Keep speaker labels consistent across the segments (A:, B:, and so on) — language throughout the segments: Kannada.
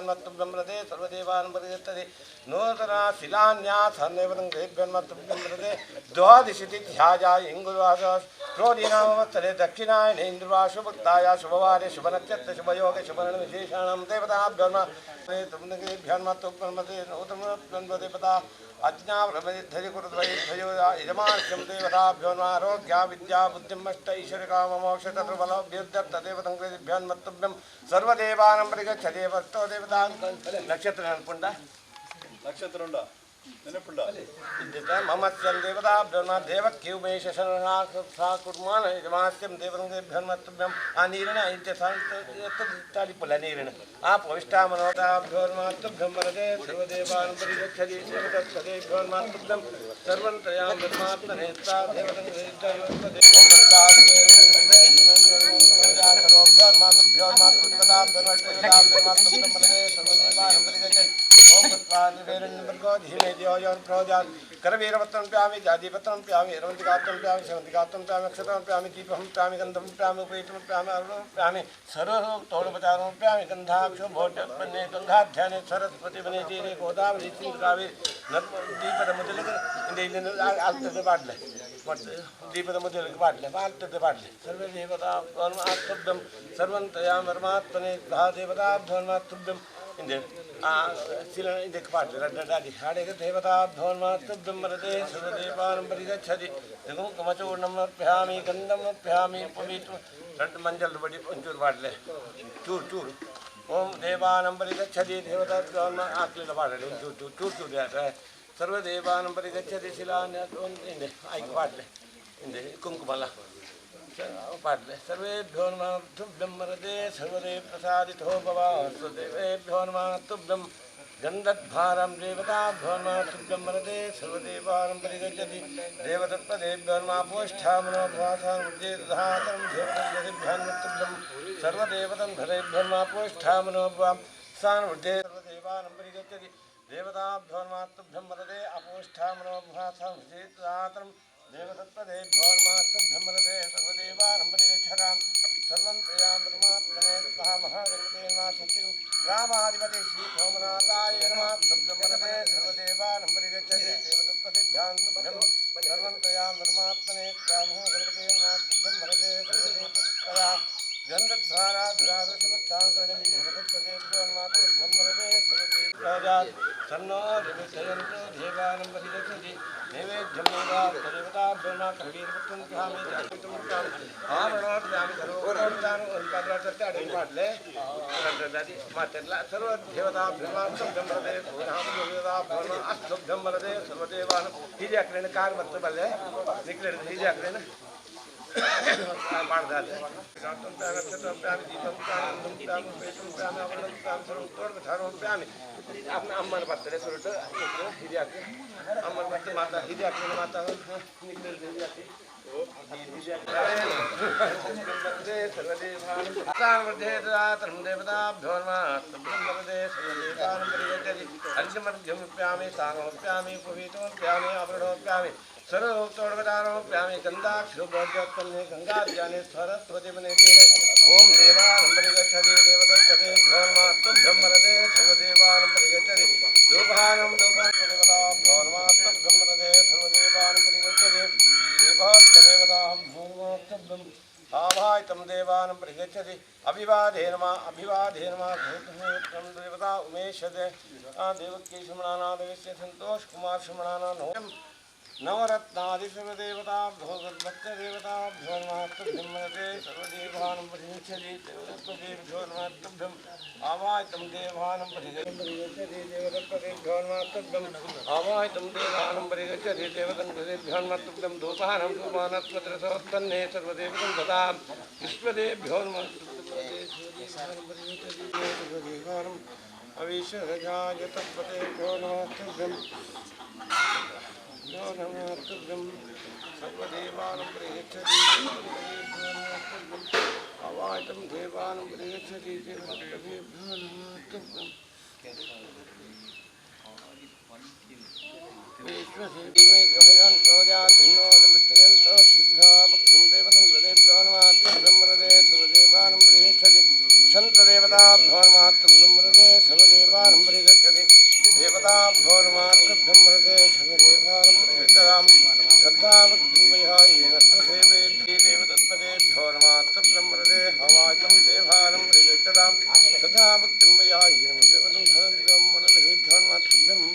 A: सर्वदेवानम्बरिगच्छति सर्वदेवानम्बरिगच्छति नूतना शिलान्यासन्देवतङ्गेभ्यन्मत्तुभ्यम्बरते द्वादिशति ध्याजा इंगुर्वास क्रोधीनामवत्सरे दक्षिणायने इंद्रवा शुभक्ताय शुभवारे शुभनक्षत्र शुभयोगे शुभविशेषाणां देवताभ्यन्मत्तुभ्यन्मत्तुभ्यन्मते नूतनदेवता अज्ञाप्रभयो यजमानस्यं देवताभ्योन्मारोग्या विद्या बुद्धिमष्ट ईश्वरकाममोक्ष तत्फलभ्युद्यत्तदेवतङ्गेभ्यन्मत्तुभ्यं सर्वदेवानम्बरिगच्छति वस्तो देवतान् नक्षत्र पुण्ड
B: नक्षत्र
A: ममस्यं देवताभ्यो देवक्यूमेश शरणाकुर्मान् यजमानस्यं देवतङ्गेभ्यन्मत्तुभ्यं आ नीरेण इत्यथालिपुल नीरेण आ पविष्टामनोताभ्योन्मत्तुभ्यं वरदे सर्वदेवानम्बरिगच्छति देवतत्तदेभ्योन्मत्तुभ्यं सर्वन्तयां धर्मात्मनेत्रा करवीरपत्रं प्यामि जातिपत्रं प्यामि रवंतिकात्रं प्यामि सेवंतिकात्रं प्यामि अक्षत्रं प्यामि दीपं प्यामि गंधं प्यामि उपवेशं प्यामि अरुणं प्यामि सर्वं तोड़पचारों प्यामि गंधाक्षो भोजपन्ने गंगाध्याने सरस्वती बने जीरे गोदावरी सिंधुकावे दीपद मुद्दले आल्तदे पाडले दीपद मुद्दले पाडले आल्तदे पाडले सर्वे देवता परमात्मभ्यं सर्वन्तया परमात्मने धा देवता धर्मात्मभ्यं इंदे शिला इंदे पाडले रड्डादी हाड़े के देवता धर्मात्मभ्यं वरदे सर्वदेवानम्बरिगच्छति देखो कमचूर्णं प्यामि गन्धं प्यामि पवित्र रड्ड मंजल बड़ी पंचूर पाडले चूर चूर ओम देवानम्बरिगच्छति देवता आकले पाडले चूर चूर चूर चूर जाता है सर्वदेवानम्बरिगच्छति शिलान्यासों इंदे आइक पाडले इंदे कुंकुमला पाडले सर्वेभ्यो नमः तुभ्यं वरदे सर्वदेव प्रसादितो भव स्वदेवेभ्यो नमः तुभ्यं गन्धद्भारं देवताभ्यो नमः तुभ्यं वरदे सर्वदेवानम्बरिगच्छति देवतत्पदेभ्यो नमः पोष्ठामनो भवासां उद्येधातं देवतद्भ्यं तुभ्यं सर्वदेवतन्धरेभ्यो नमः पोष्ठामनो भवासां उद्ये सर्वदेवानम्बरिगच्छति देवताभ्यो नमः तुभ्यं वरदे अपोष्ठामनो भवासां उद्येधातं देवतत्पदेभ्यो नमः तुभ्यं वरदे सर्वदेवानम्बरिगच्छतां सर्वं त्वया परमात्मने नमः महागणपते नमः सत्यं रामाधिपते श्री सोमनाथाय नमः तुभ्यं वरदे सर्वदेवानम्बरिगच्छति देवतत्पदेभ्यां तुभ्यं सर्वं त्वया परमात्मने नमः महागणपते नमः तुभ्यं वरदे सर्वदेवतया गन्धद्वारा धुरादशवत्ताङ्करणं देवतत्पदेभ्यो नमः तुभ्यं वरदे सर्वदेवताय तन्नो देवयन्तो देवानम्बरिगच्छति नैवेद्यं देवताभ्यो नमः कवीरपत्रं प्यामि जातिपत्रं प्यामि आभरणं प्यामि सर्वोपचारं उल्काद्राचर्चा अडंपाडले रड्डादी मातेला सर्व देवताभ्यो नमः तुभ्यं वरदे देवताभ्यो नमः अस्तुभ्यं वरदे सर्वदेवान् हिरियाकरेण कार मत बल्ले निकले हिरियाकरेण पाडदादे गातं नक्षत्रं प्यामि दीपं प्यामि गन्धं प्यामि उपवेशं प्यामि अवलं प्यामि सर्वं तोड़पचारों प्यामि अपना अम्मन पत्तरे सुरट हिरियाके अम्मन पत्ते माता हिरियाके माता निकले हिरियाके सर्वदेवानम्बरिगच्छति देवताभ्यो नमः तुभ्यं वरदे सर्वदेवानम्बरिगच्छति अर्घ्यमर्घ्यं प्यामि सागं प्यामि उपवीतं प्यामि आभरणं प्यामि सर्वोक्तोड़पचारों प्यामि गन्धाक्षो भोज्योत्पन्ने गंगाध्याने सरस्वती बने तीरे ओम देवानम्बरिगच्छति देवतत्पदेभ्यो नमः तुभ्यं वरदे सर्वदेवानम्बरिगच्छति धूपानं देवताभ्यो नमः तुभ्यं वरदे सर्वदेवानम्बरिगच्छति देवदेवताभ्यो तुभ्यं आवाहितं देवानम्बरिगच्छति अभिवादे नमः भूतमेत्रं देवता उमेशदे देवकी शमणानादेवस्य संतोष कुमार शमणाना नवरत्नादिशदेवता भोगवत्देवता भ्योन्मात्तुभ्यं वरदे सर्वदेवानम्बरिगच्छति देवतत्पदेभ्यो नमः तुभ्यं आवाहितं देवानम्बरिगच्छति देवतत्पदेभ्यो नमः तुभ्यं आवाहितं देवानम्बरिगच्छति देवतत्पदेभ्यो नमः तुभ्यं धूपानं धूपानस्मत्रसोत्पन्ने सर्वदेवतं ददां विश्वदेभ्यो नमः सर्वदेवानम् अविशरजाय तत्पदेभ्यो नमः तुभ्यं तुभ्यं सर्वदेवानम्बरिगच्छति अवाहितं देवानम्बरिगच्छति देवतत्पदेभ्यो नमः तुभ्यं विश्वदेवे गमयन् प्रोजातुन्नो नमस्तयन्तो सिद्धा भक्तं देवतन्देभ्यो नमः तुभ्यं वरदे सर्वदेवानम्बरिगच्छति सन्तदेवताभ्यो नमः तुभ्यं वरदे सर्वदेवानं परिगच्छति देवता भोर्मातृभ्यं मृदे सर्वदेवानं प्रयततां श्रद्धाभक्तिं विहायेन प्रसेवे देवतत्पदेभ्योर्मातृभ्यं मृदे हवाचं देवानं परिगच्छतां श्रद्धाभक्तिं विहायेन देवतं धनभ्यं मनभिभ्योर्मातृभ्यं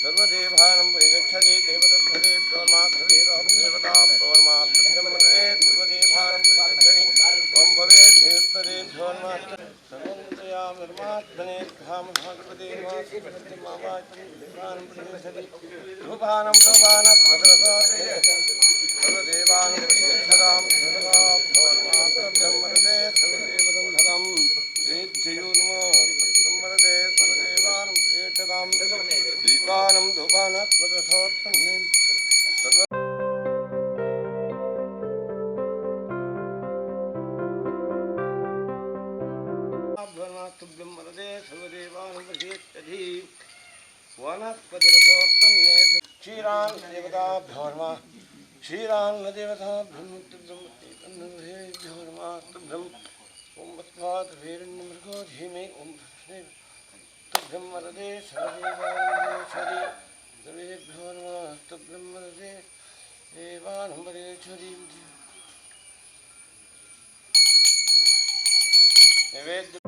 A: सर्वदेवानं परिगच्छति देवतत्पदेभ्योर्मातृभिर्देवता भोर्मातृभ्यं मृदे सर्वदेवानं परिगच्छति ओं भवेद्भ्योर्मातृ धूपानं सर्वदेवानं प्रयच्छतां सर्वाभ्योर्मातृभ्यं मृदे सर्वदेवतं धनं वेद्ययोर्मातृभ्यं सर्वदेवानं प्रयच्छतां दीपानं धूपानस्पदसोत्पन्नीं सर्व तुभ्यं मरदे सर्वदेवानं प्रयच्छति वनस्पतिरसोत्पन्ने क्षीरान्नदेवताभ्योर्मा क्षीरान्नदेवताभ्यं तुभ्यं तुभ्यं ॐ वत्वाद्भिर्निमृगो धीमे ॐ तुभ्यं मरदे सर्वदेवानं सर्वेभ्योर्मा तुभ्यं मरदे देवानं प्रयच्छति नैवेद्य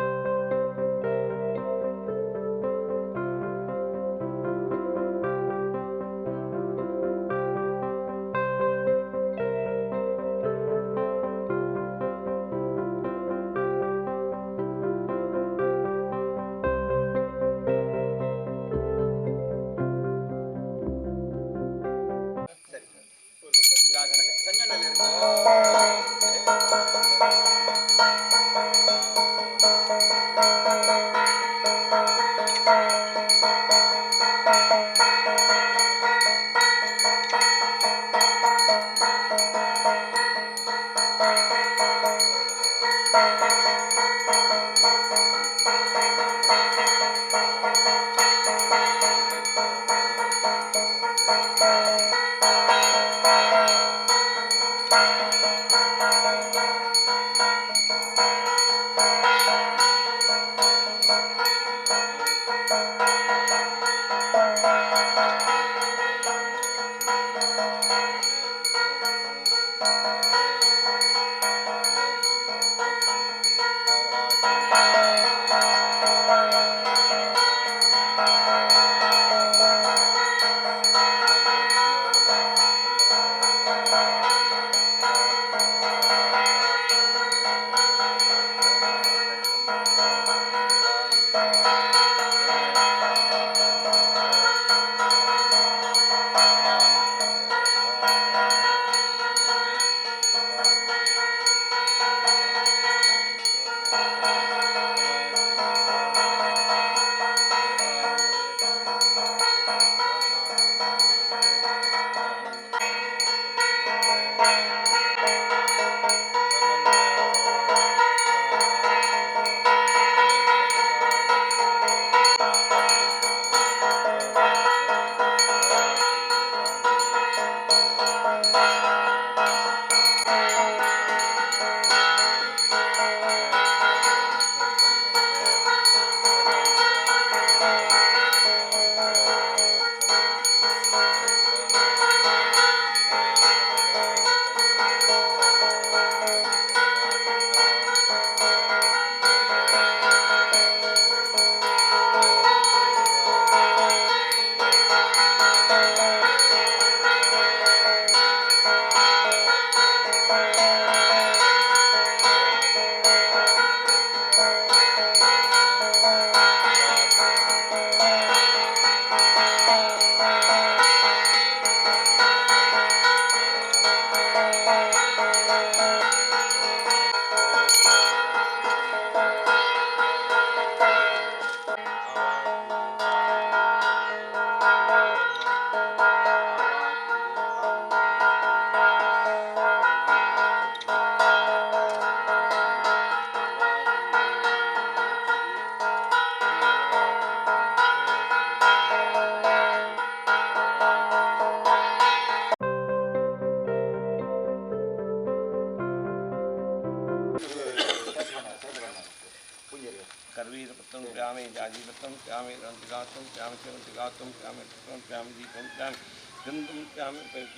A: वीरपत्रं प्यामि जाजीपत्रं प्यामि रन्तिगात्रं प्यामि सेवन्तिगात्रं प्यामि नक्षत्रं प्यामि दीपं प्यामि गन्धं प्यामि प्यामि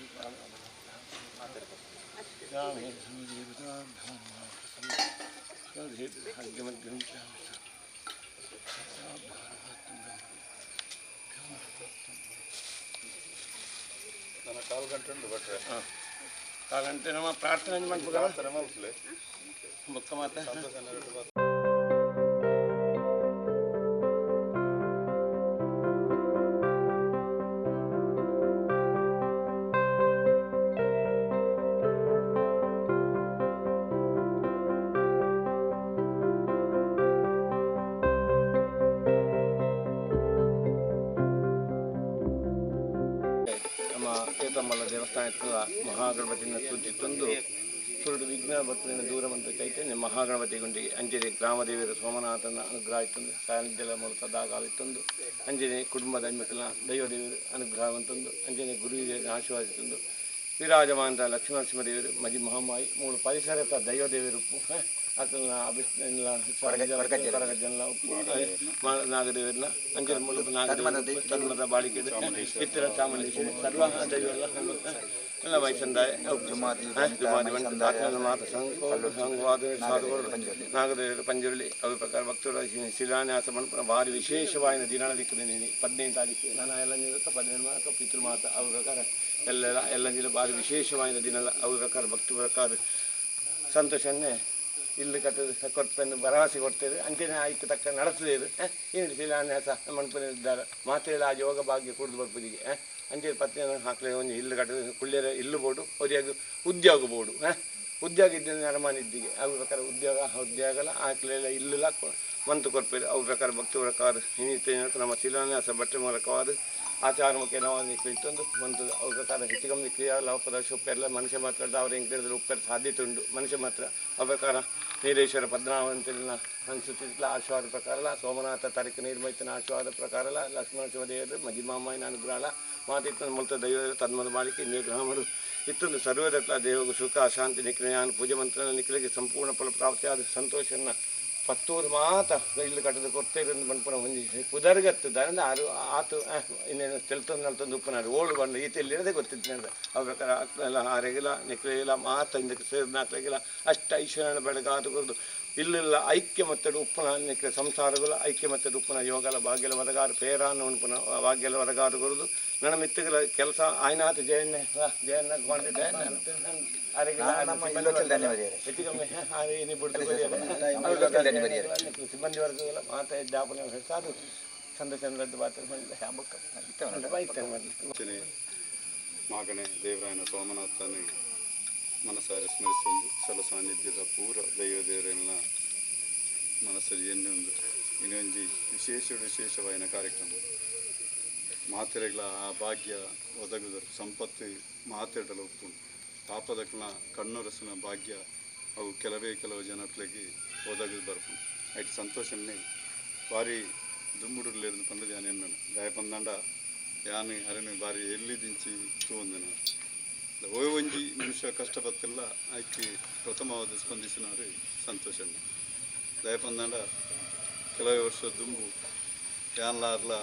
A: हरिमद्गं प्यामि
B: ನನ್ನ 4 ಗಂಟೆ ಉಂಟು ಭಟ್ರೆ.
A: 4 ಗಂಟೆ ನಮ್ಮ ಪ್ರಾರ್ಥನೆ ಮಾಡ್ಬೋದು ಬುಕ್ಕ ಮಾತ್ರ ಕೇತಮ್ಮಲ ದೇವಸ್ಥಾನದ ಮಹಾಗಣಪತಿಯನ್ನು ಸೂಚಿಸೊಂದು ಸುರುಡು ವಿಘ್ನ ಭಕ್ತರಿನ ದೂರ ಮಂತ್ರ ಚೈತನ್ಯ ಮಹಾಗಣಪತಿ ಗುಂಡಿಗೆ ಅಂಜನೆ ಗ್ರಾಮದೇವಿಯರ ಸೋಮನಾಥನ ಅನುಗ್ರಹ ಇತ್ತೊಂದು ಸಾನ್ನಿಧ್ಯದ ಮೂಲಕ ಸದಾಕಾಲ ಇತ್ತೊಂದು ಅಂಜನೆ ಕುಟುಂಬದ ಹೆಣ್ಮಕ್ಳ ದೈವದೇವರು ಅನುಗ್ರಹ ಅಂತಂದು ಅಂಜನೆ ಗುರು ಹಿರಿಯರ ಆಶೀರ್ವಾದ ಇತ್ತೊಂದು ವಿರಾಜಮಾನದ ಲಕ್ಷ್ಮೀನರಸಿಂಹದೇವರು ಮಜಿ ಮಹಾಮಾಯಿ ಮೂರು ಪರಿಸರದ ದೈವದೇವರು ಉಪ್ಪು ಅಕಲ್ನ ಅಭಿಲ್ಲ ಕರಗಜ್ಜನ ಉಪ್ಪು ನಾಗದೇವರನ್ನ ಅಂಜನೆ ಮೂಲಕ ನಾಗದೇವ ಧರ್ಮದ ಬಾಳಿಕೆ ಇತರ ಚಾಮುಂಡೇಶ್ವರಿ ಸರ್ವ ದೈವ ಎಲ್ಲ ವಯಸ್ಸಂದಾಯ ಮಾತ ಸಂಘವಾದ ಸಾಧುಗಳು ನಾಗದೇವರು ಪಂಜುರುಳಿ ಅವು ಪ್ರಕಾರ ಭಕ್ತರು ಶಿಲಾನ್ಯಾಸ ಮಣ್ಪುರ ಭಾರಿ ವಿಶೇಷವಾದ ದಿನ ದಿಕ್ಕುದೇನೆ 15 ತಾರೀಕು ನಾನು ಎಲ್ಲ ನಿರುತ್ತ 17 ಮಾತ ಪಿತೃಮಾತ ಅವು ಪ್ರಕಾರ ಎಲ್ಲ ಜಿಲ್ಲೆ ಭಾರಿ ವಿಶೇಷವಾದ ದಿನ ಅವು ಪ್ರಕಾರ ಭಕ್ತಿ ಪ್ರಕಾರ ಸಂತೋಷನ್ನೇ ಇಲ್ಲಿ ಕೊಟ್ಟು ಭರವಸೆ ಕೊಡ್ತೇವೆ ಅಂಚನೆ ಆಯ್ಕೆ ತಕ್ಕ ನಡೆಸದೇವೆ ಏನು ಶಿಲಾನ್ಯಾಸ ಮಣ್ಪುರಿದ್ದಾರೆ ಮಾತೆಲ್ಲ ಆ ಯೋಗ ಭಾಗ್ಯ ಕುಡಿದು ಬರ್ಬೋದಿಗೆ ಅಂಚೆ ಪತ್ತೆ ಹಾಕ್ಲೆ ಒಂದು ಇಲ್ಲು ಕಟ್ಟದ ಕುಳ್ಳಿಯರ ಇಲ್ಲು ಬೋಡು ಅವರಿಗೆ ಉದ್ಯೋಗ ಬೋಡು ಉದ್ಯೋಗ ಇದ್ದ ನೆರಮಾನಿದ್ದಿಗೆ ಅವು ಪ್ರಕಾರ ಉದ್ಯೋಗ ಹಾಕ್ಲೆಲ್ಲ ಇಲ್ಲೆಲ್ಲ ಮಂತು ಕೊಡ್ಪೇರು ಅವು ಪ್ರಕಾರ ಭಕ್ತಿ ಪ್ರಕಾರ ಇನ್ನಿತ ನಮ್ಮ ಶಿಲಾನ್ಯಾಸ ಬಟ್ಟೆ ಮೂಲಕವಾದ ಆಚಾರಮುಖ ನಾವು ಇಟ್ಟೊಂದು ಒಂದು ಅವ್ರ ಪ್ರಕಾರ ಹೆಚ್ಚಿಗಮ್ಮಿ ಕ್ರಿಯಾ ಲವಪದ ಉಪ್ಪೆಲ್ಲ ಮನುಷ್ಯ ಮಾತ್ರ ಅವ್ರು ಹೆಂಗೆ ಹೇಳಿದ್ರೆ ಉಪ್ಪೆರ ಸಾಧ್ಯತೆ ಉಂಟು ಮನುಷ್ಯ ಮಾತ್ರ ಆ ಪ್ರಕಾರ ನೀಲೇಶ್ವರ ಪದ್ಮನಾಭಂತನ ಅನ್ಸುತ್ತಿಲ್ಲ ಆಶೀರ್ವಾದ ಪ್ರಕಾರ ಸೋಮನಾಥ ತಾರೀಕು ನಿರ್ಮೈತನ ಆಶೀರ್ವಾದ ಪ್ರಕಾರ ಲಕ್ಷ್ಮಣ ದೇವರು ಮಜಿಮಾಮಯ್ಯನ ಅನುಗ್ರಹ ಮಾತಿತ್ತ ಮೂಲಕ ದೈವ ತನ್ಮದ ಬಾಳಿಕೆ ನಿರ್ಗ್ರಹಮರು ಇತ್ತೊಂದು ಸರ್ವದತ್ತ ದೇವಗೂ ಸುಖ ಶಾಂತಿ ನಿಖಿಲ ಪೂಜೆ ಮಂತ್ರ ನಿಖಿಲಿಗೆ ಸಂಪೂರ್ಣ ಫಲ ಪ್ರಾಪ್ತಿಯಾದ ಸಂತೋಷನ ಪತ್ತೂರು ಮಾತ ಇಲ್ಲಿ ಕಟ್ಟದ ಕೊರ್ತೇವೆ ಮಣ್ಪುರ ಹೊಂದಿ ಕುದರ್ಗತ್ತದ ಅಂದರೆ ಆತು ಇನ್ನೇನು ತೆಲ್ತೊಂದು ಉಪ್ಪನಾಡು ಓಡು ಬಂದು ಈತೆಯಲ್ಲಿ ಇರೋದೇ ಗೊತ್ತಿತ್ತು ನನಗೆ ಆ ಪ್ರಕಾರ ಎಲ್ಲ ಆರೆಗಿಲ್ಲ ನಿಕ್ಲೆಗಿಲ್ಲ ಮಾತ ಇಂದಕ್ಕೆ ಸೇರಿದ ಹಾಕ್ಲಾಗಿಲ್ಲ ಅಷ್ಟು ಐಶ್ವರ್ಯನ ಬೆಳಗಾದು ಕೊಡೋದು ಇಲ್ಲೆಲ್ಲ ಐಕ್ಯ ಮತ್ತಡು ಉಪ್ಪನ ನಿಕ್ಲೆ ಸಂಸಾರಗಳು ಐಕ್ಯ ಮತ್ತಡು ಉಪ್ಪನ ಯೋಗಲ ಭಾಗ್ಯಲ ವದಗಾರು ಪೇರಾನು ಉಣ್ಪುನ ಭಾಗ್ಯಲ ವದಗಾರು ಕೊಡೋದು ನನ್ನ ಮಿತ್ತಗಳ ಕೆಲಸ ಆಯ್ನಾಥ ಜಯಣ್ಣ ಸಿಬ್ಬಂದಿ ವರ್ಗಗಳ ಮಾತಾ ಜಾಪನೆ ಸಾಧು ಚಂದ ಚಂದ್ರದ್ದು
B: ಮಾಗಣೆ ದೇವರಾಯನ ಸೋಮನಾಥನ ಮನಸಾರೆ ಸ್ಮರಿಸೊಂದು ಸಲ ಸಾನ್ನಿಧ್ಯದ ಪೂರ ದೈವದೇವರೆಲ್ಲ ಮನಸ್ಸಲ್ಲಿ ಎನ್ನೊಂದು ಇನ್ನೊಂದು ವಿಶೇಷವಾದ ಕಾರ್ಯಕ್ರಮ ಮಾತೆರೆಗಳ ಆ ಭಾಗ್ಯ ಒದಗುದರು ಸಂಪತ್ತು ಮಾತೆಡಲ ಉಪ್ಪು ಪಾಪದಕ್ಲ ಕಣ್ಣೊರಸಿನ ಭಾಗ್ಯ ಅವು ಕೆಲವು ಜನಗಳಿಗೆ ಒದಗದು ಬರ್ಪು ಐಟು ಸಂತೋಷನ್ನೇ ಭಾರಿ ದುಮ್ಮುಡುರ್ಲೇರು ಪಂಡ ಯಾನು ಎನ್ನನು ಗಾಯ ಪಂದಂಡ ಯಾನು ಅರನು ಭಾರಿ ಎಲ್ಲಿ ದಿಂಚಿ ತೂಂದನ ಒಂಜಿ ಮನುಷ್ಯ ಕಷ್ಟಪತ್ತಿಲ್ಲ ಆಯ್ಕೆ ಪ್ರಥಮವಾದ ಸ್ಪಂದಿಸಿನಾರು ಸಂತೋಷನ್ನೇ ಗಾಯ ಪಂದಂಡ ಕೆಲವೇ ವರ್ಷ ದುಂಬು ಯಾನ್ಲಾರ್ಲ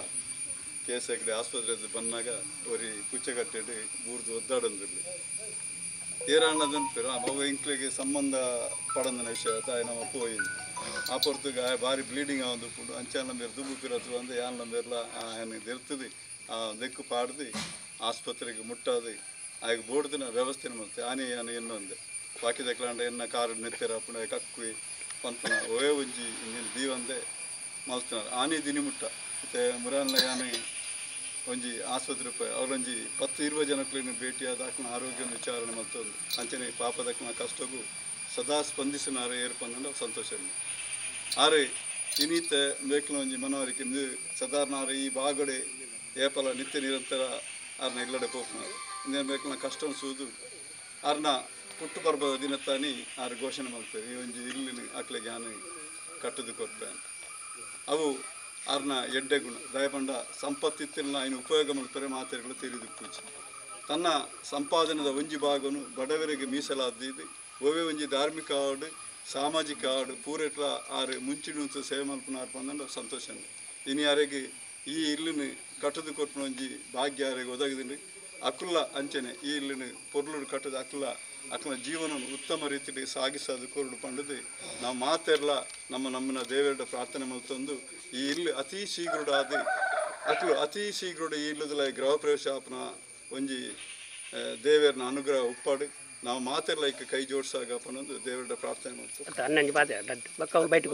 B: ಕೇಸಗಡೆ ಆಸ್ಪತ್ರೆದು ಬಂದಾಗ ಅವ್ರಿಗೆ ಕುಚ್ಚಗಟ್ಟೆಡು ಬೂರ್ದು ಒದ್ದಾಡಂದಿರಲಿ ಏರಾಣದಂತೇರು ಅವ ಇಂಕ್ಲಿಗೆ ಸಂಬಂಧ ಪಡಂದನ ವಿಷಯ ತಾಯಿ ನಮ್ಮ ಪೋయింది ಆ ಪೊರ್ತುಗ ಭಾರಿ ಬ್ಲೀಡಿಂಗ್ ಆವಂದು ಪುಡು ಅಂಚಾನ ಮೇರೆ ದುಬ್ಬು ಪಿರತ್ತು ಅಂದು ಯಾನ ಮೇರ್ಲ ಆಯನಿಗೆ ಇರ್ತದೆ ಆ ದೆಕ್ಕು ಪಾಡ್ದು ಆಸ್ಪತ್ರೆಗೆ ಮುಟ್ಟಾದು ಆಗ ಬೋಡ್ದಿನ ವ್ಯವಸ್ಥೆನ ಮಾಡ್ತೆ ಆನೆ ಇನ್ನೊಂದು ಬಾಕಿ ದಕ್ಲಾಂಡ ಎನ್ನ ಕಾರು ನೆತ್ತೆರ ಪುಣ ಕಕ್ಕು ಪಂತನ ಓಯೇ ಒಂಜಿ ಇನ್ನೇನು ದೀವಂದೆ ಮಲ್ತನಾರ ಆನೆ ದಿನಿ ಮುಟ್ಟ ಮತ್ತು ಮುರಾನ್ಲ ಯಾನೆ ಒಂಜಿ ಆಸ್ಪತ್ರೆ ಅವರೊಂಜಿ 10-20 ಜನಕ್ಕೂ ಭೇಟಿಯಾದ ಆಕನ ಆರೋಗ್ಯ ವಿಚಾರಣೆ ಮಲ್ತೊಂದು ಅಂಚನೆ ಪಾಪದಕ್ಕನ ಕಷ್ಟಗೂ ಸದಾ ಸ್ಪಂದಿಸಿನಾರು ಏರ್ಪಂದ ಸಂತೋಷ ಆರೆ ಇನ್ನೀತ ಬೇಕಲ ಒಂಜಿ ಮನವರಿಕೆ ಸಾಧಾರಣ ಈ ಬಾಗಡೆ ಏಪಲ ನಿತ್ಯ ನಿರಂತರ ಆರ್ನ ಎಲ್ಲಡೆ ಪೋಪುನಾರು ಇನ್ನೇನು ಬೇಕಲ ಕಷ್ಟ ಸೂದು ಆರ್ನ ಪುಟ್ಟು ಬರ್ಬದ ದಿನತ್ತಾನಿ ಆರು ಘೋಷಣೆ ಮಾಡ್ತೇವೆ ಈ ಒಂಜಿ ಇಲ್ಲಿನ ಆಕಲಿಗೆ ಯಾನು ಕಟ್ಟದು ಕೊಡ್ತೇವೆ ಅಂತ ಅವು ಆರ್ನ ಎಡ್ಡೆ ಗುಣ ದಯಪಂಡ ಸಂಪತ್ತಿತ್ತಿನ ಇನ್ನು ಉಪಯೋಗ ಮಾಡ್ತಾರೆ ಮಾತೆರೆಗಳು ತಿಳಿದು ಪೂಜೆ ತನ್ನ ಸಂಪಾದನದ ಒಂಜಿ ಭಾಗನು ಬಡವರಿಗೆ ಮೀಸಲಾದಿದ್ದು ಒವೇ ಒಂಜಿ ಧಾರ್ಮಿಕ ಆಡು ಸಾಮಾಜಿಕ ಆಡು ಪೂರೆಟ್ಲ ಆರು ಮುಂಚಿನ ಸೇವೆ ಮಲ್ಪನಾರು ಪಂದಂಡ ಸಂತೋಷ ಇನಿ ಯಾರಿಗೆ ಈ ಇಲ್ಲಿನ ಕಟ್ಟದು ಕೊಟ್ಟು ಒಂಜಿ ಭಾಗ್ಯ ಯಾರಿಗೆ ಒದಗಿದ್ರಿ ಅಕ್ಕುಲ್ಲ ಅಂಚನೆ ಈ ಇಲ್ಲಿನ ಪೊರ್ಲು ಕಟ್ಟದ ಅಕ್ಕಲ ಜೀವನ ಉತ್ತಮ ರೀತಿಯಲ್ಲಿ ಸಾಗಿಸೋದು ಕೊರಡು ಪಂಡದು ನಾವು ಮಾತೆಲ್ಲ ನಮ್ಮನ್ನ ದೇವರ ಪ್ರಾರ್ಥನೆ ಮಲ್ತಂದು ಈ ಇಲ್ಲಿ ಅತಿ ಶೀಘ್ರಡಾದ ಅತಿ ಶೀಘ್ರ ಈ ಇಲ್ಲದಲ್ಲ ಗೃಹ ಪ್ರವೇಶ ಆಪನ ಒಂಜಿ ದೇವರನ ಅನುಗ್ರಹ ಉಪ್ಪಾಡು ನಾವು ಮಾತೆಲ್ಲ ಈಗ ಕೈ ಜೋಡಿಸಾಗ ಪನ್ನೊಂದು ದೇವರ ಪ್ರಾರ್ಥನೆ ಮಾಡ್ತೀವಿ
C: ಬಯಟ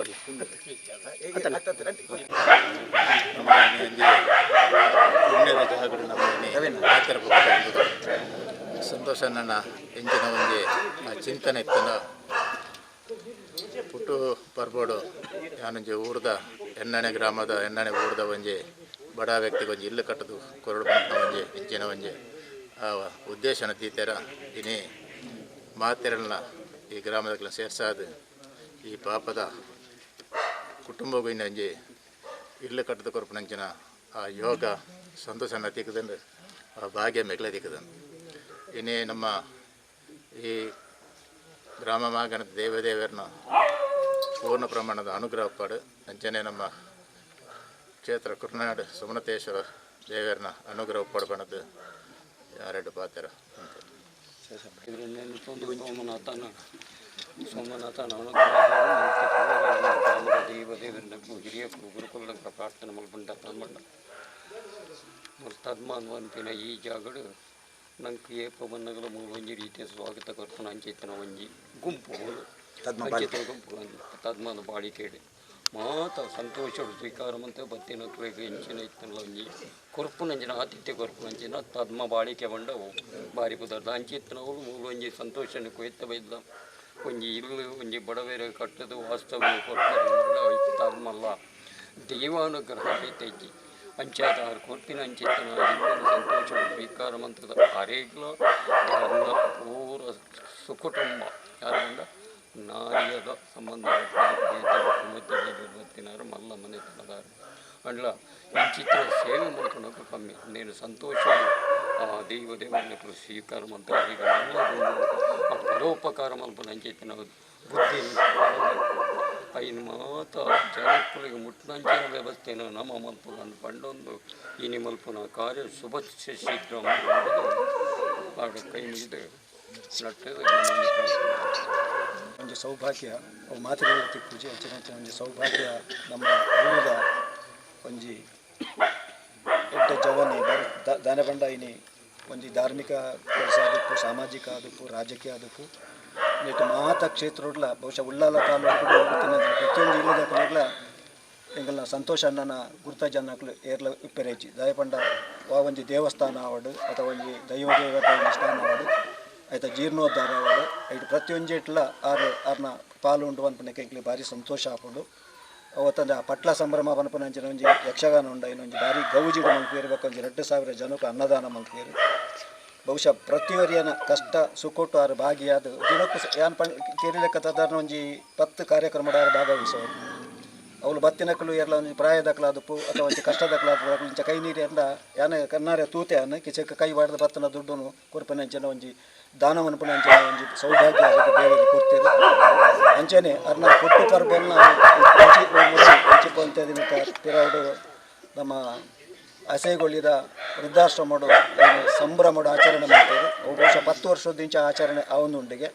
D: ಸಂತೋಷ ನನ್ನ ಎಂಚಿನ ಒಂಜಿ ಚಿಂತನೆ ಇತ್ತನ ಪುಟ್ಟು ಪರ್ಬೋಡು ಯಾನೊಂಜಿ ಊರ್ದ ಎಣ್ಣೆ ಗ್ರಾಮದ ಎಣ್ಣೆ ಊರ್ದ ಒಂಜಿ ಬಡ ವ್ಯಕ್ತಿಗೆ ಒಂಜಿ ಇಲ್ಲು ಕಟ್ಟದು ಕೊರಡು ಬಂತ ಒಂಜಿ ಇಂಚಿನ ಒಂಜಿ ಉದ್ದೇಶನ ತೀತೆರ ಇನಿ ಮಾತೆರಲ್ನ ಈ ಗ್ರಾಮದ ಸೇರ್ಸಾದ ಈ ಪಾಪದ ಕುಟುಂಬಗೂ ಇನ್ನೊಂಜಿ ಇಲ್ಲು ಕಟ್ಟದ ಕೊರಪನಂಚಿನ ಆ ಯೋಗ ಸಂತೋಷನ ತಿಕ್ಕದಂಡು ಆ ಭಾಗ್ಯ ಮೆಗ್ಲೆ ತಿಕ್ಕದಂಡು ಇನ್ನೇ ನಮ್ಮ ಈ ಗ್ರಾಮ ಮಾಗನದ ದೇವದೇವರನ್ನ ಪೂರ್ಣ ಪ್ರಮಾಣದ ಅನುಗ್ರಹ ಪಾಡು ಅಂಚನೆ ನಮ್ಮ ಕ್ಷೇತ್ರ ಕುರ್ನಾಡು ಸುಮನತೇಶ್ವರ ದೇವರನ್ನ ಅನುಗ್ರಹ ಪಡ್ಬಣದ್ದು ಯಾರೆರಡು ಪಾತ್ರ
C: ಸೋಮನಾಥನ ದೇವದೇವರನ್ನ ಹಿರಿಯ ಗುರುಕುಲದ ಪ್ರಾರ್ಥನೆ ಮಲ್ಪಂಡ ತದ್ಮಾನ್ ಅಂತಿನ ಈ ಜಾಗಡು ನಂಗೆ ಏಪ ಬಣ್ಣಗಳ ಒಂಜಿ ರೀತಿಯ ಸ್ವಾಗತ ಕರ್ತನ ಅಂಚೆತ್ತನ ಒಂಜಿ ಗುಂಪು ಗುಂಪು ತದ್ಮಾನ ಬಾಳಿಕೆಡೆ ಮಾತ ಸಂತೋಷಡು ಸ್ವೀಕಾರ ಮಂತ ಬತ್ತಿನಕ್ಳಿಗೆ ಹೆಂಚಿನ ಇತ್ತನಲ್ಲ ಒಂಜಿ ಕೊರ್ಪುನಂಚಿನ ಆತಿಥ್ಯ ಕೊರ್ಪುನಂಚಿನ ತದ್ಮ ಬಾಳಿಕೆ ಬಂಡವು ಬಾರಿ ಪದಾರ್ಥ ಅಂಚಿತ್ತನವಳು ಮೂಲ ಒಂಜಿ ಸಂತೋಷನ ಕೊಯ್ತ ಬೈದ ಒಂಜಿ ಇಲ್ಲು ಒಂಜಿ ಬಡವೇರ ಕಟ್ಟದು ವಾಸ್ತವ ಕೊಡ್ತಾರೆ ತದ್ಮಲ್ಲ ದೈವಾನುಗ್ರಹ ಐತೈತಿ ಅಂಚಾದ ಆರು ಕೊರ್ಪಿನ ಅಂಚಿತ್ತನ ಸಂತೋಷ ಸ್ವೀಕಾರ ಮಂತ್ರದ ಆರೇಗ್ಲ ಪೂರ ಸುಕುಟುಂಬ ಯಾರಿಂದ ನಾರಿಯದ ಸಂಬಂಧ ಬರ್ತಿನಾರು ಮಲ್ಲ ಮನೆ ತನದಾರು ಅಂಡ್ಲ ಇಂಚಿತ್ರ ಸೇವೆ ಮಾಡ್ಕೊಳಕ್ಕೆ ಕಮ್ಮಿ నేను ಸಂತೋಷ ದೇವರನ್ನ ಸ್ವೀಕಾರ ಮಾಡ್ತಾರೆ ಈಗ ಎಲ್ಲ ಪರೋಪಕಾರ ಮಲ್ಪನ ಅಂಚಿತ್ತಿನ ಬುದ್ಧಿ ಐನು ಮಾತ ಜನಕ್ಕಳಿಗೆ ಮುಟ್ಟಂಚಿನ ವ್ಯವಸ್ಥೆನ ನಮ್ಮ ಮಲ್ಪನ ಪಂಡೊಂದು ಇನಿ ಮಲ್ಪನ ಕಾರ್ಯ ಶುಭ ಶೀಘ್ರ ಆಗ ಕೈ ಮುಗಿದು ನಟ್ಟದು
E: ಒಂದು ಸೌಭಾಗ್ಯ ಅವು ಮಾತುಗಳು ಪೂಜೆ ಹೆಚ್ಚಿನ ಒಂದು ಸೌಭಾಗ್ಯ ನಮ್ಮ ಊರಿದ ಒಂಜಿ ಎಡ್ಡ ಜವನಿ ದಾನ ಬಂಡ ಇನಿ ಒಂಜಿ ಧಾರ್ಮಿಕ ಕೆಲಸ ಆದಕ್ಕೂ ಸಾಮಾಜಿಕ ಆದಕ್ಕೂ ರಾಜಕೀಯ ಆದಕ್ಕೂ ನೆಟ್ಟು ಮಾತ ಕ್ಷೇತ್ರಡ್ಲ ಬಹುಶಃ ಉಳ್ಳಾಲ ತಾಲೂಕು ಪ್ರತಿಯೊಂದು ಇಲ್ಲದ ಕಡೆಗಳ ಎಂಗಲ್ನ ಸಂತೋಷ ಅಣ್ಣನ ಗುರುತ ಜನಕ್ಕಳು ಏರ್ಲ ಉಪ್ಪೆರೇಜಿ ದಯಪಂಡ ಒಂಜಿ ದೇವಸ್ಥಾನ ಆವಡು ಅಥವಾ ಒಂಜಿ ದೈವದೇವರ ಸ್ಥಾನ ಆವಡು ಆಯ್ತಾ ಜೀರ್ಣೋದ್ಧಾರ ಆವಡು ಐಟು ಪ್ರತಿಯೊಂದು ಇಟ್ಲ ಆರ್ನ ಪಾಲು ಉಂಡು ಅನ್ಪನಕ್ಕೆ ಎಂಕ್ಲಿ ಭಾರಿ ಸಂತೋಷ ಆಪುಂಡು ಅವತ್ತಂದು ಆ ಪಟ್ಲ ಸಂಭ್ರಮ ಪನ್ಪನಂಚಿನ ಒಂಜಿ ಯಕ್ಷಗಾನ ಉಂಡ ಇನ್ನೊಂದು ಭಾರಿ ಗೌಜಿಡು ಮಂಕೇರು ಒಂಜಿ 2,000 ಜನಕ್ಕೆ ಅನ್ನದಾನ ಮಂಕೇರು ಬಹುಶಃ ಪ್ರತಿಯೊರಿಯನ ಕಷ್ಟ ಸುಕೊಟ್ಟು ಆರು ಭಾಗಿಯಾದ ದಿನಕ್ಕೂ ಯಾನ್ ಕೇರಿ ಲೆಕ್ಕ ಸಾಧಾರಣ ಒಂಜಿ 10 ಕಾರ್ಯಕ್ರಮದ ಭಾಗವಹಿಸೋರು ಅವಳು ಬತ್ತಿನಕ್ಕಲು ಎಲ್ಲ ಒಂದು ಪ್ರಾಯದಕ್ಲಾದಪ್ಪು ಅಥವಾ ಒಂದು ಕಷ್ಟದಕ್ಲಾದ ಇಂಚ ಕೈ ನೀರು ಎಲ್ಲ ಯಾನೆ ಕನ್ನಾರೆ ತೂತೆ ಅನ್ನ ಕಿಚಕ್ಕೆ ಕೈ ಬಾಡ್ದ ಬತ್ತನ ದುಡ್ಡು ಕೊರ್ಪನಂಚನ ಒಂಜಿ ದಾನವನ್ನು ಪುನಂಚನ ಒಂಜಿ ಸೌಭಾಗ್ಯ ದೇವರಿಗೆ ಕೊಡ್ತೀರಿ ಅಂಚನೆ ಅರ್ನ ಕೊಟ್ಟು ಪರ್ಬನ್ನ ಹಂಚಿಕೊಂತ ದಿನಕ್ಕೆ ತಿರವಡು ನಮ್ಮ ಹಸೆಗೊಳ್ಳಿದ ವೃದ್ಧಾಶ್ರಮಡು ಸಂಭ್ರಮಡು ಆಚರಣೆ ಮಾಡ್ತಾರೆ ಅವು ಬಹುಶಃ 10 ವರ್ಷದಿಂಚ ಆಚರಣೆ ಆ ಒಂದು ಉಂಡಿಗೆ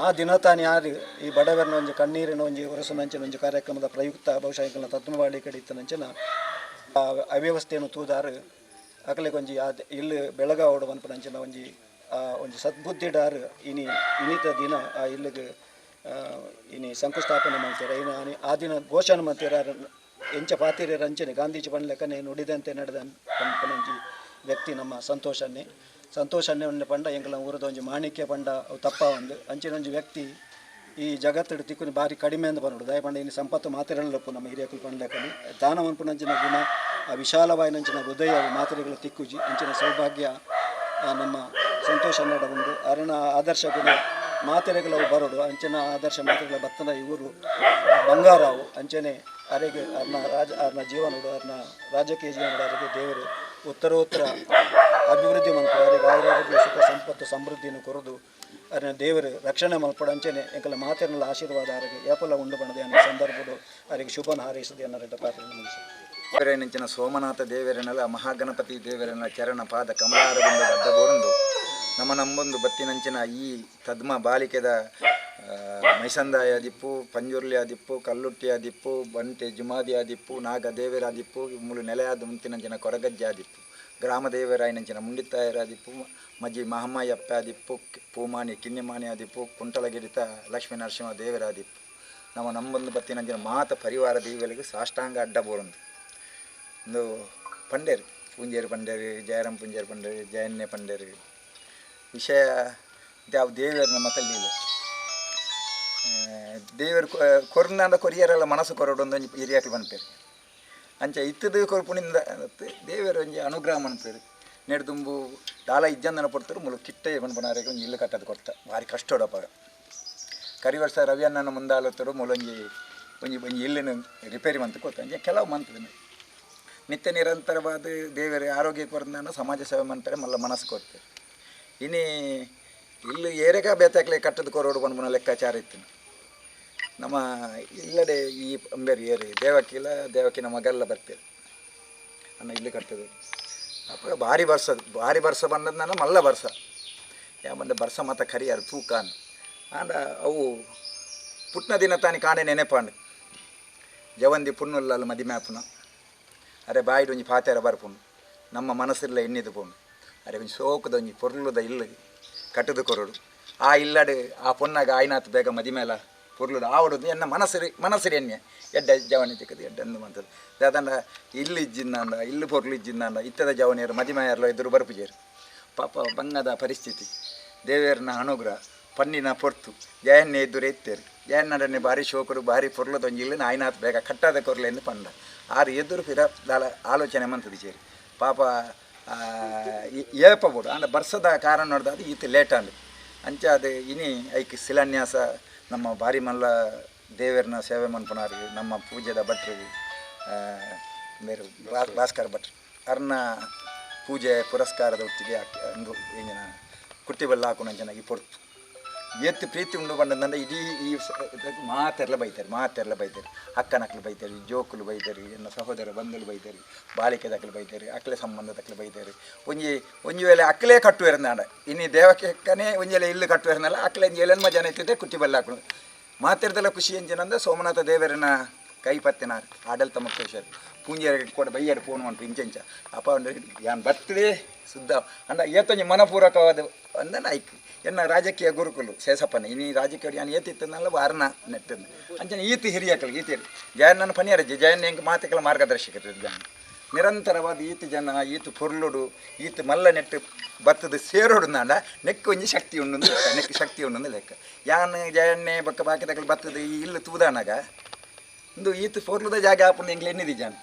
E: ಆ ದಿನ ತಾನು ಯಾರು ಈ ಬಡವರನ ಒಂಜಿ ಕಣ್ಣೀರಿನ ಒಂಜಿ ಹೊರಸನಂಚಿನ ಒಂಜಿ ಕಾರ್ಯಕ್ರಮದ ಪ್ರಯುಕ್ತ ಬಹುಶಃ ಇಂಕಲ್ನ ತತ್ವವಾಡಿ ಕಡಿತನಂಚಿನ ಅವ್ಯವಸ್ಥೆಯನ್ನು ತೂದಾರು ಅಕಲಿಗೆ ಒಂಜಿ ಇಲ್ಲಿ ಬೆಳಗಾವಡು ಅನ್ಪನಂಚಿನ ಒಂಜಿ ಸದ್ಬುದ್ಧಿಡಾರು ಇನ್ನಿತ ದಿನ ಆ ಇಲ್ಲಿಗೆ ಇನಿ ಶಂಕುಸ್ಥಾಪನೆ ಮಾಡ್ತಾರೆ ಇನ್ನು ಆ ದಿನ ಘೋಷಣೆ ಮಾಡ್ತಾರೆ ಎಂಚ ಪಾತಿರ ಅಂಚನೆ ಗಾಂಧೀಜಿ ಪಂಡ್ಲೆಕ್ಕನೆ ನುಡಿದಂತೆ ನಡೆದ ಪಂಪನಂಜಿ ವ್ಯಕ್ತಿ ನಮ್ಮ ಸಂತೋಷನ್ನೇ ಒಂದು ಪಂಡ ಎಂಕಲ ಊರದ ಒಂಜಿ ಮಾಣಿಕ್ಯ ಪಂಡ ಅವು ತಪ್ಪ ಒಂದು ಅಂಚಿನ ಒಂಜಿ ವ್ಯಕ್ತಿ ಈ ಜಗತ್ತು ತಿಕ್ಕುನಿ ಭಾರಿ ಕಡಿಮೆ ಅಂತ ಬಂದ್ಬಿಡು ದಯಪಂಡ ಇನ್ನು ಸಂಪತ್ತು ಮಾತಿರಲ್ಲಪ್ಪು ನಮ್ಮ ಹಿರಿಯಕಲು ಪಂಡ್ಲೆಕ್ಕನಿ ದಾನ ಮನ್ಪುನಂಚಿನ ಗುಣ ಆ ವಿಶಾಲವಾಯಿನಂಚಿನ ಹೃದಯ ಮಾತಿರೆಗಳ ತಿಕ್ಕುಜಿ ಅಂಚಿನ ಸೌಭಾಗ್ಯ ನಮ್ಮ ಸಂತೋಷ ನಡ ಉಂಡು ಅರಣ ಆದರ್ಶ ಗುಣ ಮಾತೆರೆಗಳು ಬರೋಡು ಅಂಚನ ಆದರ್ಶ ಮಾತೆರೆಗಳ ಬತ್ತನ ಇವರು ಬಂಗಾರವು ಅಂಚನೆ ಅರೆಗೆ ಅರ್ನ ಜೀವನಡು ಅರ್ನ ರಾಜಕೀಯ ಜೀವನಡು ಅರೆಗೆ ದೇವರು ಉತ್ತರೋತ್ತರ ಅಭಿವೃದ್ಧಿ ಮಾಡ್ತಾರೆ ಅವರಿಗೆ ಆಯುರ್ವೇದ ಸುಖ ಸಂಪತ್ತು ಸಮೃದ್ಧಿಯನ್ನು ಕೊರದು ಅದನ್ನ ದೇವರು ರಕ್ಷಣೆ ಮಲ್ಪಡಂಚೆನೆ ಎಂಕಲ ಮಾತೆರ್ನಲ್ಲ ಆಶೀರ್ವಾದ ಅವರಿಗೆ ಏಪಲ ಉಂಡು ಬಣದೆ ಅನ್ನೋ ಸಂದರ್ಭಡು ಅವರಿಗೆ ಶುಭನ ಹಾರೈಸದೆ ಅನ್ನೋದ ಪ್ರಾರ್ಥನೆ ಮುಗಿಸಿ
F: ದೇವರೇನಿಂಚಿನ ಸೋಮನಾಥ ದೇವರನೆಲ್ಲ ಮಹಾಗಣಪತಿ ದೇವರನ ಚರಣ ಪಾದ ಕಮಲಾರವಿಂದ ಅಡ್ಡಬೋರಂದು ನಮ್ಮ ನಂಬೊಂದು ಬತ್ತಿನಂಚಿನ ಈ ತದ್ಮ ಬಾಲಿಕೆದ ಮೈಸಂದಾಯ ದಿಪ್ಪು ಪಂಜುರ್ಲಿ ಆದಿಪ್ಪು ಕಲ್ಲುಟ್ಟಿ ಆದಿಪ್ಪು ಬಂಟೆ ಜುಮಾದಿ ಆದಿಪ್ಪು ನಾಗ ದೇವರ ಆದಿಪ್ಪು ಮುಳು ನೆಲೆಯಾದ ಮುಂತಿನಂಚಿನ ಕೊರಗಜ್ಜೆ ಆದಿಪ್ಪು ಗ್ರಾಮ ದೇವರಾಯನಂಚಿನ ಮುಂಡಿತ್ತಾಯರ ಆದಿಪ್ಪು ಮಜ್ಜಿ ಮಹಮ್ಮಯ್ಯಪ್ಪ ಆದಿಪ್ಪು ಪೂಮಾನಿ ಕಿನ್ನಿಮಾನಿ ಆದಿಪ್ಪು ಕುಂಟಲಗಿರಿತ ಲಕ್ಷ್ಮೀ ನರಸಿಂಹ ದೇವರ ಆದಿಪ್ಪು ನಮ್ಮ ನಂಬೊಂದು ಬತ್ತಿನಂಚಿನ ಮಾತ ಪರಿವಾರ ದೇವಿಗಳಿಗೆ ಸಾಷ್ಟಾಂಗ ಅಡ್ಡಬೋರಂದು ಒಂದು ಪಂಡೇರು ಪೂಂಜೇರು ಪಂಡೇರು ಜಯರಾಮ್ ಪೂಂಜೇರು ಪಂಡೇರು ಜಯನ್ನೆ ಪಂಡೇರು ವಿಷಯ ಯಾವ ದೇವರನ್ನ ಮಕ್ಕಳಿಲ್ಲ ದೇವರು ಕೊರ್ನಾಂಡ ಕೊರಿಯರೆಲ್ಲ ಮನಸ್ಸು ಕೊರಡೊಂದು ಹಿರಿಯಾಕಲು ಬಂದ್ಪೇರು ಅಂಚ ಇತ್ತದು ಕೊರ್ಪುಣಿಂದ ದೇವರು ಒಂಜಿ ಅನುಗ್ರಹ ಮನ್ಪೇರು ನೆಡ್ದುಂಬು ದಾಲ ಇಜ್ಜಂದನ ಪಡ್ತಾರೆ ಮುಳು ಕಿಟ್ಟೆ ಬಂದ್ಬನಾರಿಗೆ ಒಂದು ಇಲ್ಲು ಕಟ್ಟದು ಕೊಡ್ತಾ ಭಾರಿ ಕಷ್ಟೋಡಪ್ಪ ಕರಿವರ್ಷ ರವಿಯಣ್ಣನ ಮುಂದಾಲತ್ತರು ಮೂಲೊಂಜಿ ಒಂಜಿ ಇಲ್ಲಿನ ರಿಪೇರಿ ಮಂತ್ ಕೊಡ್ತಾರೆ ಕೆಲವು ಮಂತದ ನಿತ್ಯ ನಿರಂತರವಾದ ದೇವರ ಆರೋಗ್ಯ ಕೊರದಾನ ಸಮಾಜ ಸೇವೆ ಮಾಡ್ತಾರೆ ಮಲ್ಲ ಮನಸ್ಸು ಕೊಡ್ತಾರೆ ಇನ್ನು ಇಲ್ಲಿ ಏರೆಗ ಬೇತಾಕ್ಲೆ ಕಟ್ಟದ ಕೊರೋಡು ಬಂದ್ಬನ ಲೆಕ್ಕಾಚಾರ ಇತ್ತು ನಮ್ಮ ಇಲ್ಲದೆ ಈ ಅಂಬೇರಿ ಏರಿ ದೇವಕಿನ ಮಗೆಲ್ಲ ಬರ್ತೇವೆ ಅನ್ನ ಇಲ್ಲಿ ಕಟ್ಟದು ಅಪ್ಪ ಭಾರಿ ಬರ್ಸ ಬಂದದ್ದು ನಾನು ಮಲ್ಲ ಬರ್ಸ ಬಂದ ಬರ್ಸ ಮತ್ತು ಕರಿಯಾರು ತೂಕಾನ ಆಂಡ ಅವು ಪುಟ್ನ ದಿನ ತಾನಿ ಕಾಣೆ ನೆನೆಪಾಂಡು ಜವಂದಿ ಪುಣ್ಣುಲ್ಲ ಮದಿಮ್ಯಾಪುನ ಅರೆ ಬಾಯಿಡು ಒಂಜಿ ಪಾತೆರ ಬರ್ಪುಂಡು ನಮ್ಮ ಮನಸ್ಸಿಲ್ಲ ಎಣ್ಣಿದು ಪೋಂಡು ಅರೆ ಒಂಜಿ ಸೋಕದ ಒಂಜಿ ಪೊರ್ಲುದ ಇಲ್ಲ ಕಟ್ಟದು ಕೊರಡು ಆ ಇಲ್ಲಡು ಆ ಪೊನ್ನಾಗ ಆಯ್ನಾತ್ ಬೇಗ ಮದಿಮೇಲ ಪೊರ್ಲುದ ಆವಡುದು ಎನ್ನ ಮನಸ್ಸಿರಿ ಎಣ್ಣೆ ಎಡ್ಡ ಜವನಿ ತಿಕ್ಕದು ಎಡ್ಡಂದು ಮಂತದ್ದು ದಾದಂಡ ಇಲ್ಲಿ ಇಜ್ಜಿಂದ ಇಲ್ಲಿ ಪೊರ್ಲು ಇಜ್ಜಿಂದ ಇತ್ತದ ಜವನಿಯರು ಮದಿಮೆಯರ್ಲ ಎದುರು ಬರ್ಪುಜೇರು ಪಾಪ ಬಂಗದ ಪರಿಸ್ಥಿತಿ ದೇವೇರನ ಅನುಗ್ರಹ ಪನ್ನಿನ ಪೊರ್ತು ಜಯನ್ನೇ ಎದುರು ಎತ್ತೇರು ಜಯನ್ನಡನ್ನೇ ಭಾರಿ ಶೋಕರು ಭಾರಿ ಪೊರ್ಲದೊಂಜಿ ಇಲ್ಲ ಆಯ್ನಾತ್ ಬೇಗ ಕಟ್ಟದ ಕೊರ್ಲೆಂದು ಪಂಡ ಆರು ಎದುರು ಫಿರ ದಾಲ ಆಲೋಚನೆ ಮಂತದ್ದು ಸೇರಿ ಪಾಪ ಏಪಬೋಡು ಅಂಡ ಬರ್ಸದ ಕಾರಣ ನೋಡ್ದು ಈತ ಲೇಟ್ ಅಂದು ಅಂಚ ಅದು ಇನಿ ಐಕ್ ಶಿಲಾನ್ಯಾಸ ನಮ್ಮ ಭಾರಿ ಮಲ್ಲ ದೇವರನ್ನ ಸೇವೆ ಮನ್ಪುನಾರು ನಮ್ಮ ಪೂಜೆದ ಭಟ್ರಿಗೆ ಬೇರೆ ಭಾಸ್ಕರ್ ಭಟ್ರು ಅವ್ರನ್ನ ಪೂಜೆ ಪುರಸ್ಕಾರದ ಹೊತ್ತಿಗೆ ಒಂದು ಏನಿನ ಕುಟ್ಟಿಬೆಲ್ಲ ಹಾಕೊಂಡಂಚನಾಗಿ ಪೊರ್ತು ಎತ್ತು ಪ್ರೀತಿ ಉಂಡು ಬಂದಂದ್ರೆ ಇಡೀ ಈ ಮಾತೆಲ್ಲ ಬೈತಾರೆ ಅಕ್ಕನಕ್ಲು ಬೈತಾರೆ ಜೋಕುಲು ಬೈತಾರೆ ಎನ್ನ ಸಹೋದರ ಬಂಧುಲು ಬೈತಾರೆ ಬಾಳಿಕೆದಕ್ಲು ಬೈತಾರೆ ಅಕ್ಲೆ ಸಂಬಂಧದಕ್ಲು ಬೈತಾರೆ ಒಂಜಿ ವೇಳೆ ಅಕ್ಲೇ ಕಟ್ಟುವೆರ್ನಾಡ ಇನ್ನು ದೇವಕ್ಕನೇ ಒಂಜೆಲೆ ಇಲ್ಲು ಕಟ್ಟುವೆರ್ನಲ್ಲ ಅಕ್ಲೆ ಎಲೆನ್ಮ ಜನ ಇತ್ತಿದ್ದೆ ಕುಟ್ಟಿ ಬೆಲ್ಲ ಹಾಕೊಂಡು ಮಾತಿರ್ದೆಲ್ಲ ಖುಷಿ ಎಂಜಿನಂದ್ರೆ ಸೋಮನಾಥ ದೇವರನ ಕೈ ಪತ್ತಿನಾರು ಆಡಳಿತ ಮುಖ್ಯೇಶ್ವರ ಪೂಂಜೆರಿಗೆ ಕೂಡ ಬೈಯರು ಫೋನ್ ಮಾಡ್ತು ಇಂಚೆಂಚ ಅಪ್ಪ ಯಾನ್ ಬರ್ತದೆ ಸುದ್ದ ಅಂದ ಏತೊಂಜಿ ಮನಪೂರ್ವಕವಾದ ಅಂದನ ಐಕ್ ಎನ್ನ ರಾಜಕೀಯ ಗುರುಕುಲು ಶೇಷಪ್ಪನ ಇನ್ನು ರಾಜಕೀಯ ನಾನು ಏತಿತ್ತನಲ್ಲ ವಾರನ ನೆಟ್ಟದ್ದು ಅಂಚನೆ ಈತಿ ಹಿರಿಯಕಲು ಈತಿ ಜಯಣ್ಣನ ಪನಿಯರಜ್ಜಿ ಜಯಣ್ಣ ಹೆಂಗೆ ಮಾತುಗಳ ಮಾರ್ಗದರ್ಶಕರು ಜನ ನಿರಂತರವಾದ ಈತು ಪೊರ್ಲುಡು ಈತು ಮಲ್ಲ ನೆಟ್ಟು ಬತ್ತದ ಸೇರೋಡು ನಾಡ ನೆಕ್ಕು ಒಂಜಿ ಶಕ್ತಿ ಉಂಡು ನೆಕ್ಕು ಶಕ್ತಿ ಉಂಡು ಲೆಕ್ಕ ಯಾನ್ ಜಯಣ್ಣೆ ಬಕ್ಕ ಬಾಕಿದಗಳು ಬತ್ತದ ಈ ಇಲ್ಲು ತೂದಾನಾಗ ಒಂದು ಈತು ಪೊರ್ಲುದ ಜಾಗ ಹಾಪುಂಡು ಎಂಗ್ಲು ಎನ್ನಿದಿ ಜಾನ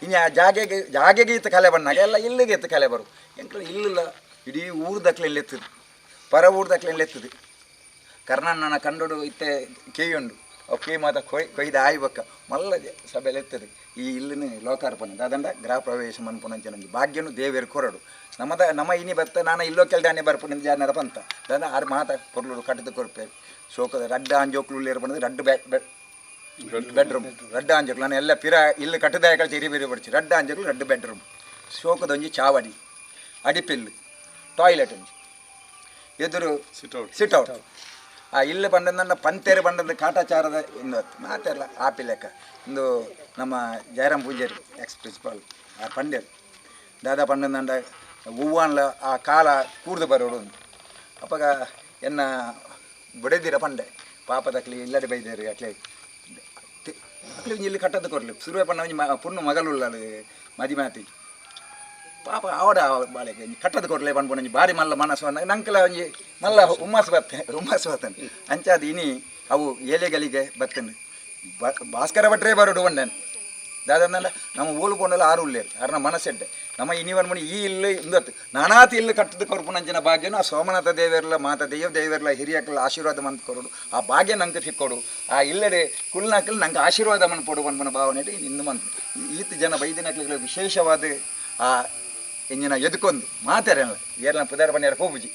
F: ಇನ್ನು ಆ ಜಾಗೆಗೆ ಈತ ಕಲೆ ಬಂದಾಗ ಎಲ್ಲ ಇಲ್ಲಿಗೆ ಎತ್ತು ಕಲೆ ಬರು ಎಂಕ್ಲು ಇಲ್ಲಿಲ್ಲ ಇಡೀ ಊರ್ದಕ್ಲೆಲ್ಲ ಎತ್ತದು ಪರ ಊರ್ದಕ್ಲೆಲ್ಲ ಎತ್ತದು ಕರ್ನಾಟನ ಕಂಡು ಇತ್ತೆ ಕೇಯಿ ಉಂಡು ಅವು ಕೇಯಿ ಮಾತ ಕೊಯ್ದು ಆಯ್ಬಕ್ಕ ಮಲ್ಲ ಸಭೆಯಲ್ಲಿ ಎತ್ತದು ಈ ಇಲ್ಲಿನ ಲೋಕಾರ್ಪಣೆ ಅದಂಡ ಗೃಹ ಪ್ರವೇಶ ಮನ್ಪುನಂಚ ನನಗೆ ಭಾಗ್ಯನು ದೇವೇರು ಕೊರಡು ನಮ್ಮ ಇನಿ ಬತ್ತ ನಾನು ಇಲ್ಲೋ ಕೆಲ್ದಾನೆ ಬರ್ಪುನಿಂದ ಜಾನರ ಪಂತ ಅದಂಡ ಆರು ಮಾತ ಪೊರ್ಲು ಕಟ್ಟದು ಕೊರ್ಪೇರು ಶೋಕದ ರಡ್ಡ ಅಂಜೋಕ್ಲು ಇರ್ಬಂದು ರಡ್ಡು ಬೆಡ್ರೂಮ್ ರಡ್ಡ ಅಂಜೋಕ್ಲು ನಾನು ಎಲ್ಲ ಪಿರ ಇಲ್ಲಿ ಕಟ್ಟದಾಯಕಳು ತಿರಿ ಬೇರೆ ಬಡ್ಚಿ ರಡ್ಡ ಅಂಜೋಕ್ಲು ರಡ್ಡು ಬೆಡ್ರೂಮ್ ಶೋಕದೊಂಜಿ ಚಾವಡಿ ಅಡಿಪಿಲ್ಲು ಟಾಯ್ಲೆಟ್ ಒಂಜಿ ಎದುರು ಸಿಟ್ಔಟ್ ಆ ಇಲ್ಲಿ ಬಂದನ್ನ ಪಂತೇರು ಬಂದದ್ದು ಕಾಟಾಚಾರದ ಇಂದು ಮಾತೆಲ್ಲ ಆಪಿ ಲೆಕ್ಕ ಇಂದು ನಮ್ಮ ಜಯರಾಮ್ ಪೂಜಾರಿ ಎಕ್ಸ್ ಪ್ರಿನ್ಸಿಪಾಲ್ ಆ ಪಂಡೇರು ದಾದಾ ಪಂಡಂದ ಹೂವನ್ಲ ಆ ಕಾಲ ಕೂರ್ದು ಬರೋಡು ಅಪ್ಪಾಗ ಎನ್ನ ಬುಡೆದಿರ ಪಂಡೆ ಪಾಪದಕ್ಲಿ ಇಲ್ಲದೆ ಬೈದೇರಿ ಅಕ್ಲೆ ಇಲ್ಲಿ ಕಟ್ಟದ್ದು ಕೊರ್ಲಿ ಸುರುವೆ ಪಣ್ಣ ಒಂಜಿ ಪುಣ್ಣು ಮಗಲುಲ್ಲ ಮದಿ ಮಾತಿ ಪಾಪ ಆವಡ ಬಾಳೆಗೆ ಕಟ್ಟದ ಕೊಡ್ಲೆ ಬಂದ್ಬಿಟ್ಟು ಭಾರಿ ಮಲ್ಲ ಮನಸ್ಸು ಅಂದಾಗ ನಂಕಲ ಒಂಜಿ ಮಲ್ಲ ಹುಮ್ಮಸ್ ಬರ್ತೇನೆ ಅಂಚಾದ ಇನಿ ಅವು ಎಲೆಗಳಿಗೆ ಬರ್ತೇನೆ ಭಾಸ್ಕರ ಭಟ್ರೇ ಬರೋಡು ಒಂಡನ್ ದಾದಂದಲ್ಲ ನಮ್ಮ ಊಳು ಕೊಂಡಲ್ಲ ಆರು ಉಳ್ಳೇರು ಅರ್ನ ಮನಸ್ಸೆಡ್ಡೆ ನಮ್ಮ ಇನಿವನ್ ಮುನಿ ಈ ಇಲ್ಲು ಇಂದತ್ತು ನಾನಾತಿ ಇಲ್ಲು ಕಟ್ಟದ ಕೊರ್ಪುನಂಚಿನ ಭಾಗ್ಯನ ಆ ಸೋಮನಾಥ ದೇವರ್ಲ ಮಾತ ದೇವರ್ಲ ಹಿರಿಯಕ್ಕಲ್ಲ ಆಶೀರ್ವಾದ ಮಂತ್ ಕೊರೋಡು ಆ ಭಾಗ್ಯ ನಂಗೆ ತಿಕ್ಕೊಡು ಆ ಇಲ್ಲಡೆ ಕುಲ್ನಾಕಲ್ ನಂಗೆ ಆಶೀರ್ವಾದ ಮನ್ ಕೊಡು ಬಂದ್ಬನ ಭಾವನೆ ಇಂದು ಮಂತ್ ಈತ ಜನ ಬೈದಿನಕ್ಲಿಗೆ ವಿಶೇಷವಾದ ಆ ಎಂಜಿನ ಎದುಕೊಂದು ಮಾತಾರೇನಲ್ಲ ಏರ್ನ ಪುದಾರ ಪನ್ಯಾರ ಪೋಪುಜಿ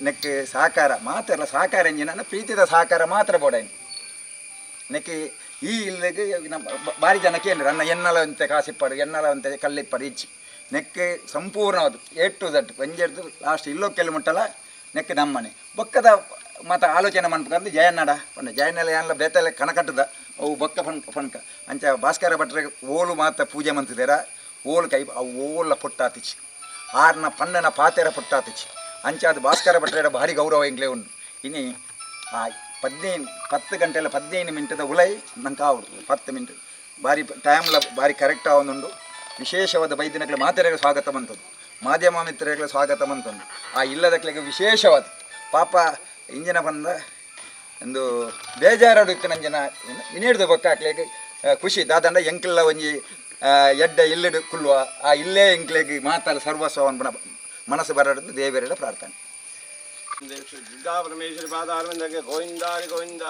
F: ನೆಕ್ ಸಹಕಾರ ಮಾತ್ರ ಅಲ್ಲ, ಸಹಕಾರ ಎಂಜಿನ ಪ್ರೀತಿದ ಸಹಕಾರ ಮಾತ್ರ ಬೋಡಾಯಿನಿ ನೆಕ್ ಈ ಇಲ್ಲಿಗೆ ನಮ್ಮ ಭಾರಿ ಜನಕ್ಕೆ ಏನು ನನ್ನ ಎನ್ನಲವಂತೆ ಕಾಸಿಪ್ಪಡು ಎನ್ನಲವಂತೆ ಕಲ್ಲಿಪ್ಪಡು ಇಚ್ಚಿ ನೆಕ್ ಸಂಪೂರ್ಣವಾದ A to Z ಪಂಜೆಡ್ದು ಲಾಸ್ಟ್ ಇಲ್ಲೋ ಮುಟ್ಟಲ್ಲ ನೆಕ್ ನಮ್ಮನೆ ಬೊಕ್ಕದ ಮತ್ತು ಆಲೋಚನೆ ಮಾಡ್ಬೇಕಂದ್ರೆ ಜಯನ್ನಡ ಪಂಡ ಜಯನೆಲ್ಲ ಏನೆಲ್ಲ ಬೇತೆಲ್ಲ ಕಣಕಟ್ಟದ ಅವು ಬೊಕ್ಕ ಫನ್ಕ ಅಂಚ ಭಾಸ್ಕರ ಭಟ್ರೆ ಓಲು ಮಾತ್ರ ಪೂಜೆ ಮಂತಿದ್ದೀರ ಓಲು ಕೈ ಅವು ಓಲ ಪುಟ್ಟಾತಿಚ್ಚಿ ಆರ್ನ ಪಣ್ಣನ ಪಾತೆರ ಪುಟ್ಟಾತಿಚ್ಚಿ ಅಂಚ ಅದು ಭಾಸ್ಕರ ಭಟ್ರೆಯ ಭಾರಿ ಗೌರವ ಇಂಗ್ಲೇ ಉಂಟು ಇನ್ನು ಆ 10 ಗಂಟೆಲ್ಲ 15 ಮಿನಿಟದ ಉಲೈ ನಂಗೆ ಆವಡು 10 ಮಿನಿಟ್ ಭಾರಿ ಟೈಮ್ಲ ಭಾರಿ ಕರೆಕ್ಟ್ ಆವೊಂದುಂಡು ವಿಶೇಷವಾದ ಬೈದಿನಗಳ ಮಾತೆರೆಗೆ ಸ್ವಾಗತ ಬಂತದ್ದು ಮಾಧ್ಯಮ ಮಿತ್ರರಿಗೆ ಸ್ವಾಗತ ಬಂತುಂಡು ಆ ಇಲ್ಲದಕ್ಲೆಗೆ ವಿಶೇಷವಾದ ಪಾಪ ಇಂಜಿನ ಬಂದ ಒಂದು ಬೇಜಾರಾಡು ಇತ್ತು ನಂಜನ ಇನೇಡ್ದು ಬೊಕ್ಕ ಹಾಕ್ಲಿಕ್ಕೆ ಖುಷಿ ದಾದಂಡ ಎಂಕ್ಲ ಒಂಜಿ ಎಡ್ಡ ಇಲ್ಲಿಡು ಕುಲ್ವ ಆ ಇಲ್ಲೇ ಎಂಕ್ಲೆಗೆ ಮಾತಾಡ ಸರ್ವಸ್ವವನ್ನು ಮನಸ್ಸು ಬರಡು ದೇವರ ಪ್ರಾರ್ಥನೆ
A: ದುರ್ಗಾ ಪರಮೇಶ್ವರಿ ಪಾದಾರವಿಂದಕ್ಕೆ ಗೋವಿಂದ ಗೋವಿಂದ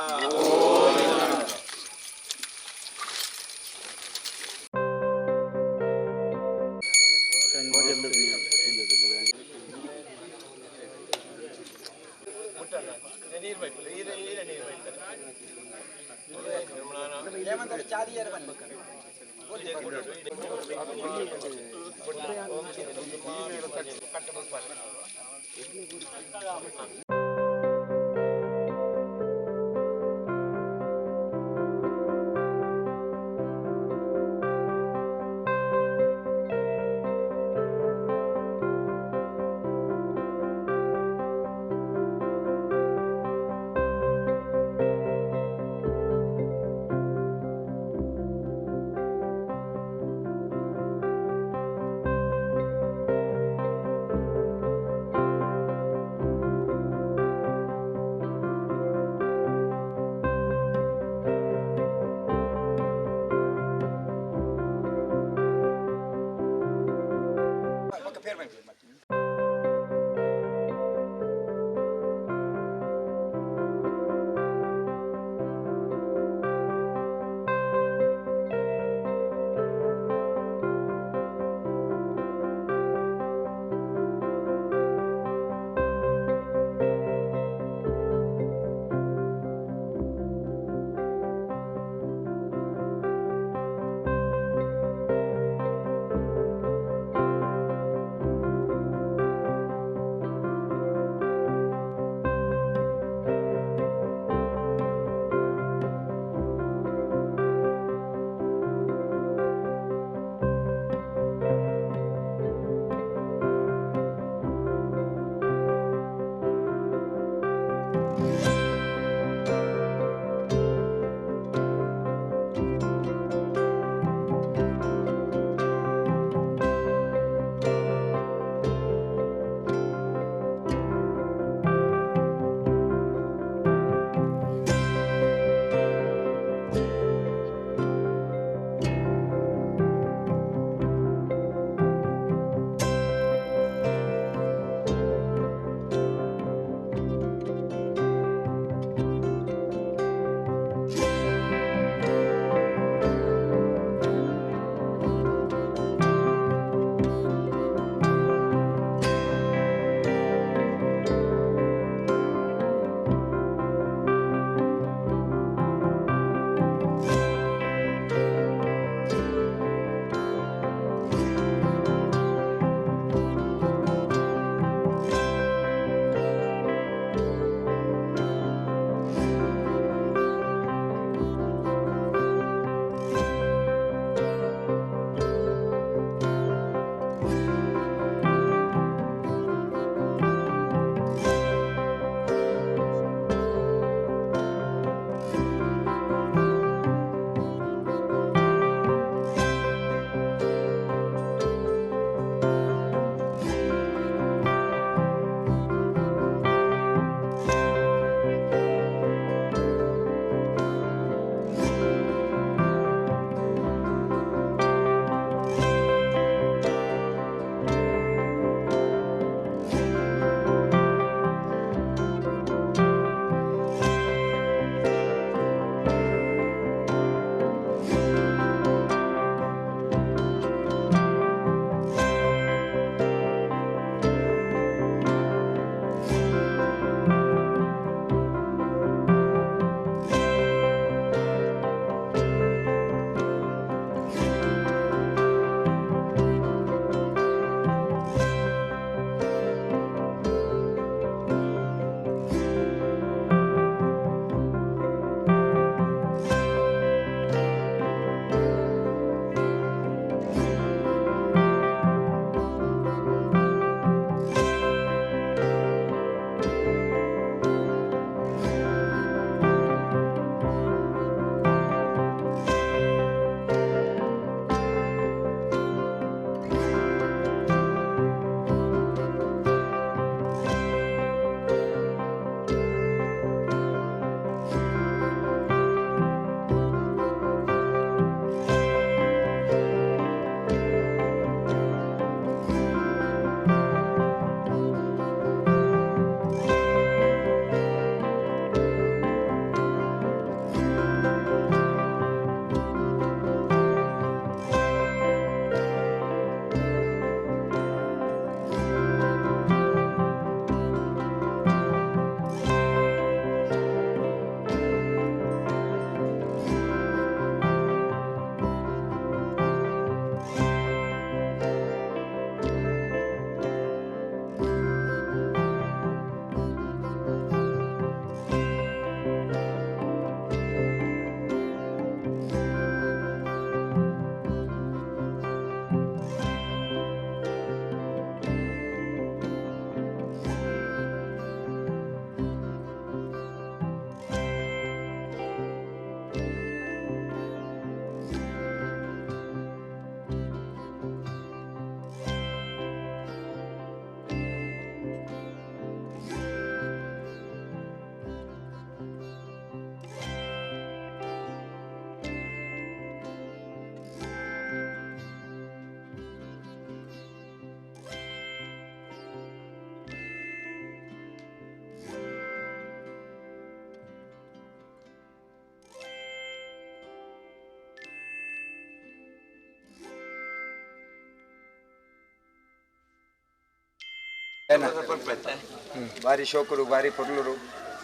F: ಭಾರಿ ಶೋಕರು ಭಾರಿ ಪೊರ್ಲುರು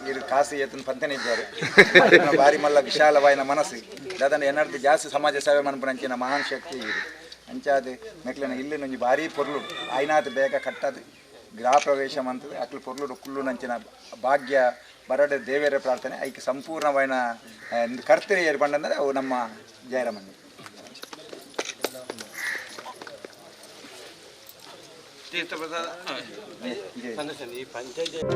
F: ಇರು ಕಾಸು ಎತ್ತನ ಪಂತನೇ ಇದ್ದಾರೆ ಭಾರಿ ಮಲ್ಲ ವಿಶಾಲವಾಯಿನ ಮನಸ್ಸು ದಾದನ ಏನಾರ್ದು ಜಾಸ್ತಿ ಸಮಾಜ ಸೇವೆ ಮನ್ಪುನಂಚಿನ ಮಹಾನ್ ಶಕ್ತಿ ಇರು ಅಂಚಾದ ಮೆಕ್ಲಿನ ಇಲ್ಲಿ ನಂಜಿ ಭಾರಿ ಪೊರ್ಲು ಆಯ್ನಾತ್ ಬೇಗ ಕಟ್ಟದು ಗೃಹ ಪ್ರವೇಶ ಅಂತದೆ ಅಕ್ಲು ಪೊರ್ಲು ಕುಲ್ಲು ನಂಚಿನ ಭಾಗ್ಯ ಬರಡೆ ದೇವರ ಪ್ರಾರ್ಥನೆ ಐಕೆ ಸಂಪೂರ್ಣವಾಯಿನ ಕರ್ತರಿ ಏರ್ಪಂಡಂದರೆ ಅವು ನಮ್ಮ ಜಯರಾಮಣ್ಣ
A: ತೀರ್ಥಪ್ರಸಾದ ಈ ಪಂಚಾಯತ್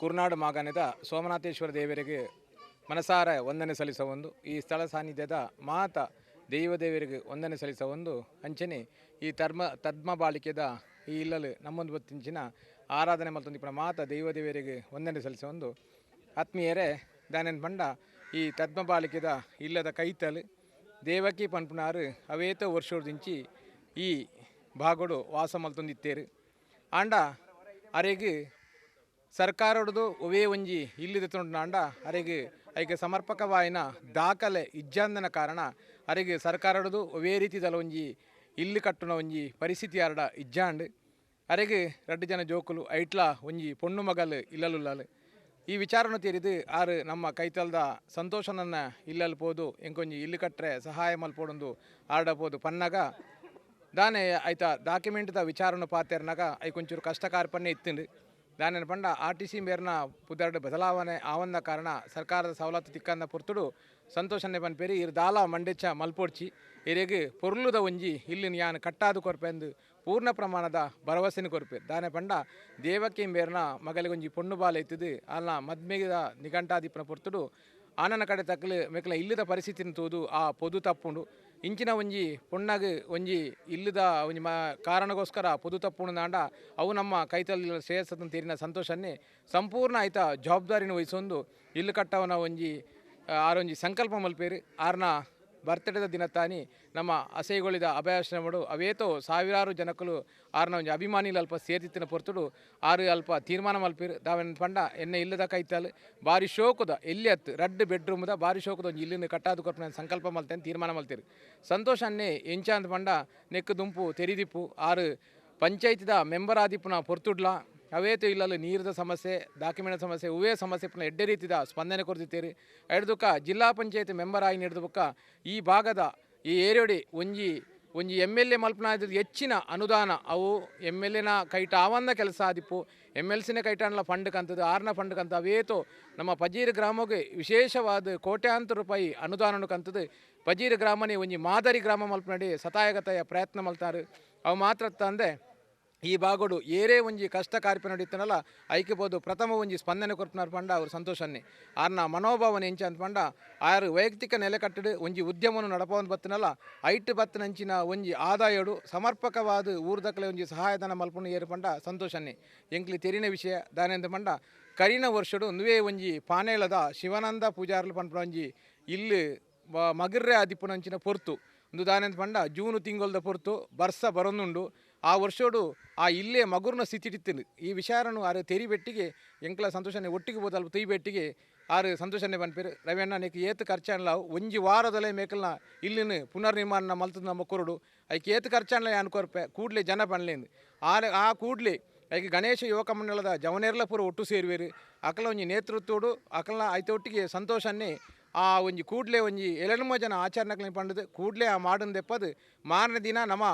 G: ಕುರುನಾಡು ಮಾಗಾಣದ ಸೋಮನಾಥೇಶ್ವರ ದೇವರಿಗೆ ಮನಸಾರ ವಂದನೆ ಸಲ್ಲಿಸುವ ಒಂದು ಈ ಸ್ಥಳ ಸಾನ್ನಿಧ್ಯದ ಮಾತ ದೇವರಿಗೆ ವಂದನೆ ಸಲ್ಲಿಸುವ ಒಂದು ಅಂಚನೆ ಈ ತದ್ಮ ಬಾಳಿಕೆದ ಈ ಇಲ್ಲಲು ನಮ್ಮೊಂದು ಬತ್ತಿಂಚಿನ ಆರಾಧನೆ ಮಲ್ತೊಂದಿಪ್ಪನ ಮಾತ ದೈವದೇವರಿಗೆ ವಂದನೆ ಸಲ್ಲಿಸ ಒಂದು ಆತ್ಮೀಯರೇ ದಾನೆನ್ ಪಂಡ ಈ ತದ್ಮಪಾಲಿಕೆದ ಇಲ್ಲದ ಕೈತಲ್ ದೇವಕಿ ಪನ್ಪುನಾರು ಅವೇತ ವರ್ಷೋದಿಂಚಿ ಈ ಭಾಗೋಡು ವಾಸ ಮಲ್ತೊಂದಿತ್ತೇರು ಆಂಡ ಅರೆಗ್ ಸರ್ಕಾರದ್ದು ಒವೇ ಒಂಜಿ ಇಲ್ಲಿದ ತೊಂಡ ಅರೆಗ್ ಐಕೆ ಸಮರ್ಪಕವಾಯಿನ ದಾಖಲೆ ಇಜ್ಜಂದನ ಕಾರಣ ಅರೆಗ್ ಸರ್ಕಾರದ್ದು ಒವೇ ರೀತಿದಲ್ಲ ಒಂಜಿ ಇಲ್ಲು ಕಟ್ಟುನ ಒಂಜಿ ಪರಿಸ್ಥಿತಿ ಅರಡ ಇಜ್ಜಾಂಡ್ ಅರೆಗ್ 2 ಜನ ಜೋಕುಲು ಐಟ್ಲ ಒಂಜಿ ಪೊಣ್ಣು ಮಗಲ್ ಇಲ್ಲಲುಲ್ಲಾಲು ಈ ವಿಚಾರನ ತೀರಿದು ಆರು ನಮ್ಮ ಕೈತಲ್ದ ಸಂತೋಷನನ್ನ ಇಲ್ಲಲ್ಪೋದು ಎಂಕೊಂಜಿ ಇಲ್ಲು ಕಟ್ಟರೆ ಸಹಾಯ ಮಲ್ಪೋಡೊಂದು ಆರ್ಡಪೋದು ಪನ್ನಗ ದಾನೆ ಐತ ಡಾಕ್ಯುಮೆಂಟ್ದ ವಿಚಾರನ ಪಾತೆರ್ನಾಗ ಐಕೊಂಚೂರು ಕಷ್ಟಕಾರ್ಪನ್ನೇ ಇತ್ತುಂಡು ದಾನೇನು ಪಂಡ RTC ಮೇರ್ನ ಪುದರ್ಡ್ ಬದಲಾವಣೆ ಆವಂದ ಕಾರಣ ಸರ್ಕಾರದ ಸವಲತ್ತು ತಿಕ್ಕಂದ ಪೊರ್ತುಡು ಸಂತೋಷನ್ನೇ ಪನ್ಪೇರಿ ಇರ್ ದಾಲ ಮಂಡೆಚ್ಚ ಮಲ್ಪೊಡ್ಚಿ ಇರೆಗ್ ಪೊರ್ಲುದ ಒಂಜಿ ಇಲ್ಲಿನ ಯಾನ್ ಕಟ್ಟಾದು ಕೊರ್ಪೆಂದು ಪೂರ್ಣ ಪ್ರಮಾಣದ ಭರವಸೆನ ಕೊರ್ಪೆ ದಾನೆ ಪಂಡ ದೇವಕಿ ಮೇರ್ನ ಮಗಲಿಗೊಂಜಿ ಪೊಣ್ಣು ಬಾಲ ಇತ್ತದು ಅಲ್ಲ ಮದ್ಮೆಗಿದ ನಿಘಂಟಾದಿಪ್ಪನ ಪೊರ್ತುಡು ಆನನ ಕಡೆ ತಕ್ಕಲು ಮೆಕ್ಲ ಇಲ್ಲದ ಪರಿಸ್ಥಿತಿನ ತೋದು ಆ ಪೊದು ತಪ್ಪುಂಡು ಇಂಚಿನ ಒಂಜಿ ಪೊಣ್ಣಾಗ ಒಂಜಿ ಇಲ್ಲದ ಒಂಜಿ ಕಾರಣಗೋಸ್ಕರ ಪೊದು ತಪ್ಪುಂಡು ನಾಂಡ ಅವು ನಮ್ಮ ಕೈತಲ್ಲಿ ಶ್ರೇಯಸ್ಸನ್ನು ತೀರಿನ ಸಂತೋಷನ್ನೇ ಸಂಪೂರ್ಣ ಆಯ್ತ ಜವಾಬ್ದಾರಿನ ವಹಿಸೊಂದು ಇಲ್ಲು ಕಟ್ಟವನ ಒಂಜಿ ಆರೊಂಜಿ ಸಂಕಲ್ಪ ಮಲ್ಪೇರು ಆರ್ನ ಬರ್ತ್ಡೇದ ದಿನ ತಾನಿ ನಮ್ಮ ಅಸೈಗೊಳಿದ ಅಭಯಾಶ್ರಮಡು ಅವೇತೋ ಸಾವಿರಾರು ಜನಕ್ಕಲು ಆರ್ನ ಒಂಜಿ ಅಭಿಮಾನಿಲು ಅಲ್ಪ ಸೇರ್ತಿತ್ತಿನ ಪೊರ್ತುಡು ಆರು ಅಲ್ಪ ತೀರ್ಮಾನ ಮಲ್ಪೇರು ದಾವನ್ ಪಂಡ ಎಣ್ಣೆ ಇಲ್ಲದ ಕೈತಲ್ ಬಾರಿ ಶೋಕದ ಎಲ್ಲಿ ಹತ್ತು 2 ಬೆಡ್ರೂಮ್ದ ಬಾರಿ ಶೋಕದ ಒಂಜಿ ಇಲ್ಲಿನ ಕಟ್ಟಾದು ಕೊರ್ಪನ ಸಂಕಲ್ಪ ಮಲ್ತೇನೆ ತೀರ್ಮಾನ ಮಲ್ತೇರು ಸಂತೋಷನ್ನೇ ಎಂಚ ಅಂತ ಪಂಡ ನೆಕ್ಕು ದುಂಪು ತೆರಿದಿಪ್ಪು ಆರು ಪಂಚಾಯತಿದ ಮೆಂಬರ್ ಆದಿಪ್ಪುನ ಪೊರ್ತುಡ್ಲ ಅವೇತು ಇಲ್ಲಲು ನೀರದ ಸಮಸ್ಯೆ ಡಾಕ್ಯುಮೆಂಟ್ ಸಮಸ್ಯೆ ಉವೇ ಸಮಸ್ಯೆ ಪುನಃ ಎಡ್ಡೆ ರೀತಿದ ಸ್ಪಂದನೆ ಕೊಡ್ತಿತ್ತೇರಿ ಎಡ್ದುಕ ಜಿಲ್ಲಾ ಪಂಚಾಯತ್ ಮೆಂಬರ್ ಆಗಿ ನಡೆದ ಬುಕ್ಕ ಈ ಭಾಗದ ಈ ಏರಿಯೊಡಿ ಒಂಜಿ MLA ಮಲ್ಪನ ಹೆಚ್ಚಿನ ಅನುದಾನ ಅವು MLAನ ಕೈಟ ಆವಂದ ಕೆಲಸ ಆದಿಪ್ಪು MLCನ ಕೈಟಾನ್ಲ ಫಂಡ್ ಕಂತದ್ದು ಆರ್ನ ಫಂಡ್ ಕಂತ ಅವೇತೋ ನಮ್ಮ ಪಜೀರ್ ಗ್ರಾಮಕ್ಕೆ ವಿಶೇಷವಾದ ಕೋಟ್ಯಾಂತರ ರೂಪಾಯಿ ಅನುದಾನ ಕಂತದ್ದು ಪಜೀರ್ ಗ್ರಾಮನೇ ಒಂಜಿ ಮಾದರಿ ಗ್ರಾಮ ಮಲ್ಪನಡಿ ಸತಾಯಗತಾಯ ಪ್ರಯತ್ನ ಮಲ್ತಾರೆ ಅವು ಮಾತ್ರ ತಂದೆ ಈ ಭಾಗೋಡು ಏರೇ ಒಂಜಿ ಕಷ್ಟ ಕಾರ್ಯ ನಡೀತನಲ್ಲ ಐಕ್ಯಬೋದು ಪ್ರಥಮ ಒಂಜಿ ಸ್ಪಂದನೆ ಕೊರ್ಪುನಾರ್ ಪಂಡ ಅವ್ರ ಸಂತೋಷನ್ನೇ ಆರ್ನ ಮನೋಭಾವನೆ ಎಂಚ ಅಂತ ಪಂಡ ಆರು ವೈಯಕ್ತಿಕ ನೆಲೆ ಕಟ್ಟಡು ಒಂಜಿ ಉದ್ಯಮವನ್ನು ನಡಪವನ್ ಬತ್ತನಲ್ಲ ಐಟ್ ಬತ್ತನಂಚಿನ ಒಂಜಿ ಆದಾಯಡು ಸಮರ್ಪಕವಾದ ಊರ್ದಕ್ಕಲೆ ಒಂಜಿ ಸಹಾಯಧನ ಮಲ್ಪುನು ಏರು ಪಂಡ ಸಂತೋಷನ್ನೇ ಎಂಕ್ಲಿ ತೆರಿನ ವಿಷಯ ದಾನೆಂದ ಪಂಡ ಕರಿನ ವರ್ಷಡು ನುವೇ ಒಂಜಿ ಪಾನೇಲದ ಶಿವಾನಂದ ಪೂಜಾರ್ಲು ಪನ್ಪುನ ಒಂಜಿ ಇಲ್ಲು ಮಗಿರ್ರೆ ಆದಿಪ್ಪುನಂಚಿನ ಪೊರ್ತು ಒಂದು ದಾನೆಂದ ಪಂಡ ಜೂನು ತಿಂಗೊಲ್ದ ಪೊರ್ತು ಬರ್ಸ ಬರೊಂದುಂಡು ಆ ವರ್ಷೋಡು ಆ ಇಲ್ಲೇ ಮಗುರ್ನ ಸ್ಥಿತಿಡಿತ್ತಿಂದು ಈ ವಿಚಾರನು ಆರು ತೆರಿ ಬೆಟ್ಟಿಗೆ ಎಂಕ್ಲ ಸಂತೋಷನೇ ಒಟ್ಟಿಗೆ ಹೋದಲ್ಪ ತೈ ಬೆಟ್ಟಿಗೆ ಆರು ಸಂತೋಷನೇ ಪನ್ಪೇರು ರವಿಯಣ್ಣ ನೀಕು ಏತು ಖರ್ಚಾನ್ಲ ಒಂಜಿ ವಾರದಲ್ಲೇ ಮೇಕಲ್ನ ಇಲ್ಲಿನ ಪುನರ್ನಿರ್ಮಾಣ ಮಲ್ತದ ನಮ್ಮ ಕೊರಡು ಐಕೆ ಏತು ಖರ್ಚಾನ್ಲ ಅನ್ಕೊರ್ಪೆ ಕೂಡ್ಲೆ ಜನ ಪನ್ಲೇಂದು ಆ ಕೂಡ್ಲೆ ಐಕೆ ಗಣೇಶ ಯುವಕ ಮಂಡಲದ ಜವನೇರ್ಲ ಪೂರ ಒಟ್ಟು ಸೇರುವೇರು ಅಕಲ ಒಂಜಿ ನೇತೃತ್ವಡು ಅಕಲ್ನ ಐತೆ ಒಟ್ಟಿಗೆ ಸಂತೋಷನ್ನೇ ಆ ಒಂಜಿ ಕೂಡ್ಲೆ ಒಂಜಿ ಎಲೆನಮ ಜನ ಆಚರಣೆಗಳನ್ನ ಪಂಡದು ಕೂಡ್ಲೆ ಆ ಮಾಡನ್ ದೆಪ್ಪದು ಮಾರನೇ ದಿನ ನಮ್ಮ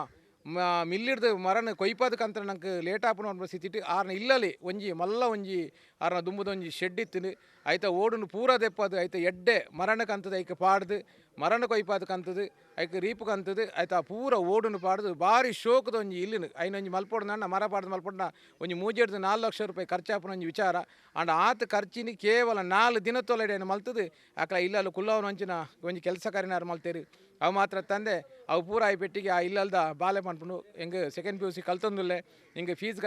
G: ಮಿಲ್ಲಿಡ್ದು ಮರನ ಕೊಯ್ಪದಕ್ಕಂತ ನಂಗೆ ಲೇಟ್ ಆಪನ ಸ್ಥಿತಿ ಆರ್ನ ಇಲ್ಲಲಿ ಒಂಜಿ ಮಲ್ಲ ಒಂಜಿ ಆರ್ನ ದುಂಬುದ ಒಂಜಿ ಶೆಡ್ ಇತ್ತು ಐತ ಓಡುನು ಪೂರ ದೆಪ್ಪದು ಐತ ಎಡ್ಡೆ ಮರಣಕ್ಕಂತದ್ದು ಐಕೆ ಪಾಡ್ದು ಮರಣ ಕೊಯ್ಪದಕ್ಕಂತದ್ದು ಐಕೆ ರೀಪಕ್ಕಂತದ್ದು ಐತ ಪೂರ ಓಡುನು ಪಾಡ್ದು ಭಾರಿ ಶೋಕದ ಒಂಜಿ ಇಲ್ಲಿನ ಐನೊಂಜಿ ಮಲ್ಪೊಡ್ನ ಮರ ಪಾಡ್ದು ಮಲ್ಪೊಡ್ನ ಒಂಜಿ 4 ಲಕ್ಷ ರೂಪಾಯಿ ಖರ್ಚಾಪನ ಒಂಜಿ ವಿಚಾರ ಅಂಡ್ ಆತ ಖರ್ಚಿನಿ ಕೇವಲ 4 ದಿನ ತೊಲೆಡೇನು ಮಲ್ತದು ಅಕಲ ಇಲ್ಲಲು ಕುಲ್ಲವನ ಅಂಚಿನ ಒಂಜಿ ಕೆಲಸ ಕಾರ್ಯನಾರು ಮಲ್ತೇರಿ ಅವು ಮಾತ್ರ ತಂದೆ ಅವು ಪೂರ ಆಯ್ ಪೆಟ್ಟಿಗೆ ಆ ಇಲ್ಲಲ್ದ ಬಾಲೆ ಪನ್ಪುಂಡು ಹೆಂಗೆ ಸೆಕೆಂಡ್ PUC ಕಲ್ತೊಂದುಲ್ಲೆ ಹಿಂಗೆ ಫೀಸ್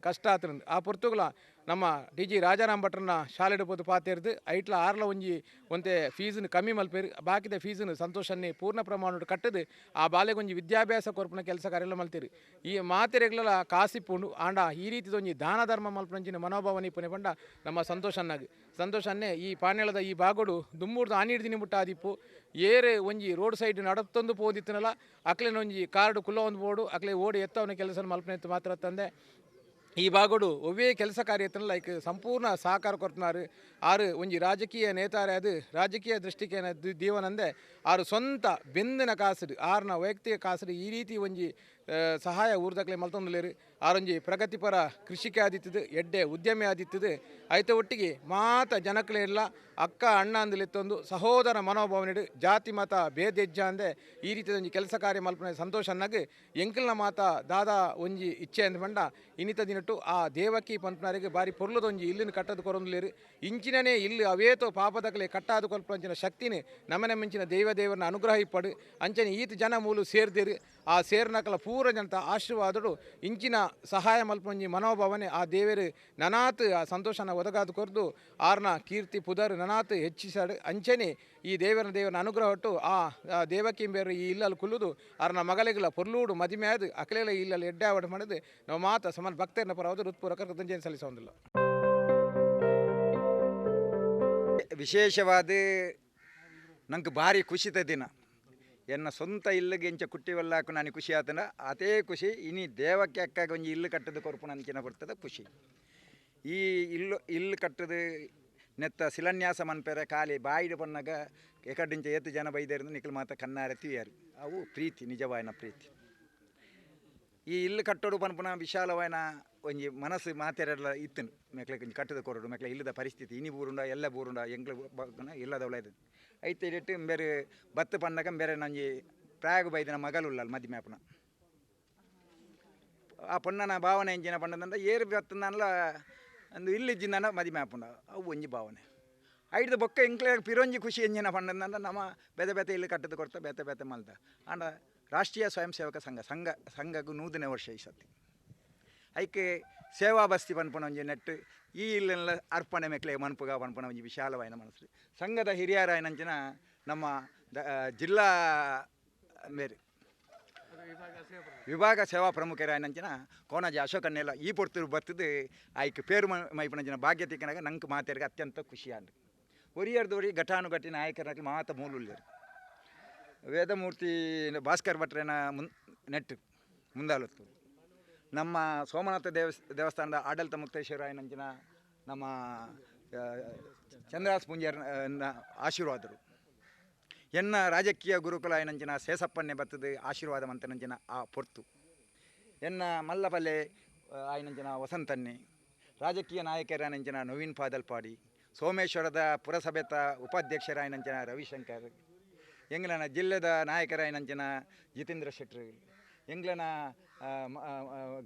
G: ಕಷ್ಟ ಆತಂದು ಆ ಪೊರ್ತುಗಳ ನಮ್ಮ DG ರಾಜಾರಾಮ್ ಭಟ್ರನ್ನ ಶಾಲೆಡ್ ಪೋದು ಪಾತೆರ್ದು ಐಟ್ಲ ಆರ್ಲ ಒಂತೆ ಫೀಸನ್ನು ಕಮ್ಮಿ ಮಲ್ಪೇರು ಬಾಕಿದ ಫೀಸನ್ನು ಸಂತೋಷನ್ನೇ ಪೂರ್ಣ ಪ್ರಮಾಣ ಕಟ್ಟದು ಆ ಬಾಲೆಗೊಂಜಿ ವಿದ್ಯಾಭ್ಯಾಸ ಕೊರ್ಪುನ ಕೆಲಸ ಕಾರ್ಯ ಮಲ್ತೇರಿ ಈ ಮಾತೆರೆಗ್ಲ ಕಾಸಿಪ್ಪುಂಡು ಆಂಡ ಈ ರೀತಿದೊಂಜಿ ದಾನ ಧರ್ಮ ಮಲ್ಪನಂಚಿನ ಮನೋಭಾವನೆ ಪುನೆ ಪಂಡ ನಮ್ಮ ಸಂತೋಷನ್ನೇ ಈ ಪಾನೇಳದ ಈ ಬಾಗೋಡು ದುಮ್ಮೂರ್ದು ಆನಿಡ್ದಿನಿ ಮುಟ್ಟ ಆದಿಪ್ಪು ಏರೆ ಒಂಜಿ ರೋಡ್ ಸೈಡ್ ನಡತ್ತೊಂದು ಪೋದಿತ್ತನಲ್ಲ ಅಕ್ಲೇನ ಒಂಜಿ ಕಾರ್ಡು ಕುಲ್ಲ ಒಂದು ಬೋಡು ಅಕ್ಲೆ ಓಡಿ ಎತ್ತವನ ಕೆಲಸ ಮಲ್ಪನೆ ಮಾತ್ರ ತಂದೆ ಈ ಭಾಗೋಡು ಒವ್ವೇ ಕೆಲಸ ಕಾರ್ಯತನ ಲೈಕ್ ಸಂಪೂರ್ಣ ಸಹಕಾರ ಕೊಡ್ತಾರೆ ಆರು ಒಂಜಿ ರಾಜಕೀಯ ನೇತಾರೆ ಅದು ರಾಜಕೀಯ ದೃಷ್ಟಿಗೆ ದೀವನಂದೆ ಆರು ಸ್ವಂತ ಬೆಂದಿನ ಕಾಸು ಆರ್ನ ವೈಯಕ್ತಿಕ ಕಾಸು ಈ ರೀತಿ ಒಂಜಿ ಸಹಾಯ ಊರ್ದಕ್ಲೆ ಮಲ್ತೊಂದುಲೇರು ಆರೊಂಜಿ ಪ್ರಗತಿಪರ ಕೃಷಿಕೆ ಆದಿತ್ತದು ಎಡ್ಡೆ ಉದ್ಯಮಿ ಆದಿತ್ತದು ಐತ ಒಟ್ಟಿಗೆ ಮಾತ ಜನಕ್ಲೆ ಇಲ್ಲ ಅಕ್ಕ ಅಣ್ಣ ಅಂದಲೆತ್ತೊಂದು ಸಹೋದರ ಮನೋಭಾವನೆ ಜಾತಿ ಮತ ಭೇದೆಜ್ಜ ಅಂದೆ ಈ ರೀತಿಯ ಕೆಲಸ ಕಾರ್ಯ ಮಲ್ಪನೆ ಸಂತೋಷನ್ನಾಗಿ ಎಂಕಲ್ನ ಮಾತ ದಾದಾ ಒಂಜಿ ಇಚ್ಛೆ ಅಂದ ಪಂಡ ಇನ್ನಿತ ದಿನಟ್ಟು ಆ ದೇವಕಿ ಪಂಪ್ನರಿಗೆ ಬಾರಿ ಪೊರ್ಲದೊಂಜಿ ಇಲ್ಲಿನ ಕಟ್ಟದು ಕೊರೊಂದುಲೇರು ಇಂಚಿನೇ ಇಲ್ಲಿ ಅವೇತೋ ಪಾಪದಕಲೆ ಕಟ್ಟಾದು ಕೊಲ್ಪಂಚಿನ ಶಕ್ತಿನೇ ನಮನೆ ಮಿಂಚಿನ ದೇವರನ್ನ ಅನುಗ್ರಹ ಇಪ್ಪಡು ಅಂಚನೆ ಈತ ಜನ ಮೂಲು ಸೇರ್ದೇರು ಆ ಸೇರ್ನಕಲ ಪೂರ ಜನತ ಆಶೀರ್ವಾದಡು ಇಂಚಿನ ಸಹಾಯ ಮಲ್ಪೊಂಜಿ ಮನೋಭಾವನೆ ಆ ದೇವರು ನನಾತ್ ಆ ಸಂತೋಷನ ಒದಗಾದು ಕೊರ್ದು ಆರ್ನ ಕೀರ್ತಿ ಪುದರ್ ನನಾತ್ ಹೆಚ್ಚಿಸಾಡು ಅಂಚನೆ ಈ ದೇವರ ಅನುಗ್ರಹ ಒಟ್ಟು ಆ ದೇವಕಿಂಬೇರು ಈ ಇಲ್ಲಲ್ಲಿ ಕುಲ್ಲುದು ಆರ್ನ ಮಗಲಿಗಳ ಪೊರ್ಲೂಡು ಮದಿಮೆ ಆದು ಅಕಲೆಲ್ಲ ಇಲ್ಲಲ್ಲಿ ಎಡ್ಡಾವಡು ಮಾಡಿದು ನಾವು ಮಾತ ಸಮಾನ ಭಕ್ತರನ್ನ ಪರವಾದ ಹೃತ್ಪೂರ್ವಕ ಕೃತಜ್ಞತೆ ಸಲ್ಲಿಸೋದಿಲ್ಲ.
F: ವಿಶೇಷವಾದ ನಂಗೆ ಭಾರಿ ಖುಷಿತ ದಿನ ಎನ್ನ ಸ್ವಂತ ಇಲ್ಲಿಗೆ ಇಂಚ ಕುಟ್ಟಿವಲ್ಲಾಕು ನಾನು ಖುಷಿ ಆತನ ಅದೇ ಖುಷಿ ಇನಿ ದೇವಕ್ಕೆ ಅಕ್ಕಾಗ ಒಂಜಿ ಇಲ್ಲು ಕಟ್ಟದ ಕೊರಪು ನಂಚಿನ ಬರ್ತದೆ ಖುಷಿ. ಈ ಇಲ್ಲು ಕಟ್ಟದು ನೆತ್ತ ಶಿಲಾನ್ಯಾಸ ಮನ್ಪೆರೆ ಖಾಲಿ ಬಾಯಿಡು ಪನ್ನಾಗ ಎಕಡಿಂಚ ಏತು ಜನ ಬೈದೇರಿಂದ ನಿಖಲ್ ಮಾತ ಕಣ್ಣಾರೆ ತಿವಿಯಾರು ಅವು ಪ್ರೀತಿ ನಿಜವಾಯಿನ ಪ್ರೀತಿ. ಈ ಇಲ್ಲು ಕಟ್ಟೋಡು ಪನ್ಪುನ ವಿಶಾಲವಾಯಿನ ಒಂಜಿ ಮನಸ್ಸು ಮಾತೆರೆಲ್ಲ ಇತ್ತನು ಮೆಕ್ಲೆ ಕಟ್ಟದ ಕೊರಡು ಮೆಕ್ಲೆ ಇಲ್ಲದ ಪರಿಸ್ಥಿತಿ ಇನಿ ಬೂರುಂಡ ಎಲ್ಲ ಬೂರುಂಡ ಎಂಗ್ಲ ಇಲ್ಲದ ಒಳ್ಳೆದು ಐತೆ ಇಟ್ಟು ಬೇರೆ ಬತ್ತು ಪನ್ನಗ ಬೇರೆ ನಂಜಿ ಪ್ರಾಯಗ ಬೈದಿನ ಮಗಲುಲ್ಲ ಮದಿ ಮ್ಯಾಪನ ಆ ಪೊನ್ನನ ಭಾವನೆ ಎಂಜಿನ ಪಂಡದಂಡ ಏರು ಬತ್ತನಲ್ಲ ಅಂದು ಇಲ್ಲಿಜ್ಜಿಂದ ಮದಿ ಮ್ಯಾಪುಂಡ ಅವು ಒಂಜಿ ಭಾವನೆ ಐದು ಬೊಕ್ಕ ಎಂಕ್ಲೆ ಪಿರೊಂಜಿ ಖುಷಿ ಎಂಜಿನ ಪಂಡದಂಡ ನಮ್ಮ ಬೆತೆ ಬೆತೆ ಇಲ್ಲಿ ಕಟ್ಟದ ಕೊಡ್ತಾ ಬೆತೆ ಬೆತೆ ಮಲ್ದ ಆಂಡ ರಾಷ್ಟ್ರೀಯ ಸ್ವಯಂ ಸೇವಕ ಸಂಘಗೂ 100ನೇ ವರ್ಷ ಈ ಸತಿ ಐಕೆ ಸೇವಾ ಬಸ್ತಿ ಪನ್ಪುಣ ಒಂಜಿ ನೆಟ್ಟು ಈ ಇಲ್ಲೆಲ್ಲ ಅರ್ಪಣೆ ಮೆಕ್ಲೆ ಮನ್ಪುಗ ಪನ್ಪುಣ ಒಂಜಿ ವಿಶಾಲವಾಯಿನ ಮನಸ್ಸು ಸಂಘದ ಹಿರಿಯರಾಯನಂಚಿನ ನಮ್ಮ ಜಿಲ್ಲಾ ಬೇರೆ ವಿಭಾಗ ಸೇವಾ ಪ್ರಮುಖರಾಯನಂಚಿನ ಕೋಣಾಜಿ ಅಶೋಕನ್ನೆಲ್ಲ ಈ ಪೊರ್ತೂರು ಬರ್ತದೆ ಆಯ್ಕೆ ಪೇರು ಮೈಪನಂಚಿನ ಭಾಗ್ಯತಿಕನಾಗ ನಂಗೆ ಮಾತಾಡಿಗೆ ಅತ್ಯಂತ ಖುಷಿ ಅಂದು ಒರಿಯರ್ದವರಿ ಘಟಾನುಘಟಿ ನಾಯಕರಾಗಿ ಮಾತ ಮೂಲುಲ್ಲೇರು ವೇದಮೂರ್ತಿ ಭಾಸ್ಕರ್ ಭಟ್ರೇನ ನೆಟ್ಟು ಮುಂದಾಲತ್ತು ನಮ್ಮ ಸೋಮನಾಥ ದೇವಸ್ಥಾನದ ಆಡಳಿತ ಮುಕ್ತೇಶ್ವರಾಯನಂಚಿನ ನಮ್ಮ ಚಂದ್ರಾಸ್ ಪುಂಜರ್ನ ಆಶೀರ್ವಾದರು ಎನ್ನ ರಾಜಕೀಯ ಗುರುಕುಲ ಆಯನಂಚಿನ ಸೇಸಪ್ಪನ್ನೇ ಬತ್ತದು ಆಶೀರ್ವಾದ ಮಂತನಂಚಿನ ಆ ಪೊರ್ತು ಎನ್ನ ಮಲ್ಲಪಲ್ಲೆ ಆಯನಂಚಿನ ವಸಂತನ್ನೆ ರಾಜಕೀಯ ನಾಯಕರಾಯನಂಚಿನ ನವೀನ್ ಪಾದಲ್ಪಾಡಿ ಸೋಮೇಶ್ವರದ ಪುರಸಭೆತ ಉಪಾಧ್ಯಕ್ಷರಾಯನಂಚಿನ ರವಿಶಂಕರ್ ಎಂಗ್ಲನ ಜಿಲ್ಲೆದ ನಾಯಕರಾಯನಂಚಿನ ಜಿತೇಂದ್ರ ಶೆಟ್ರು ಎಂಗ್ಲನ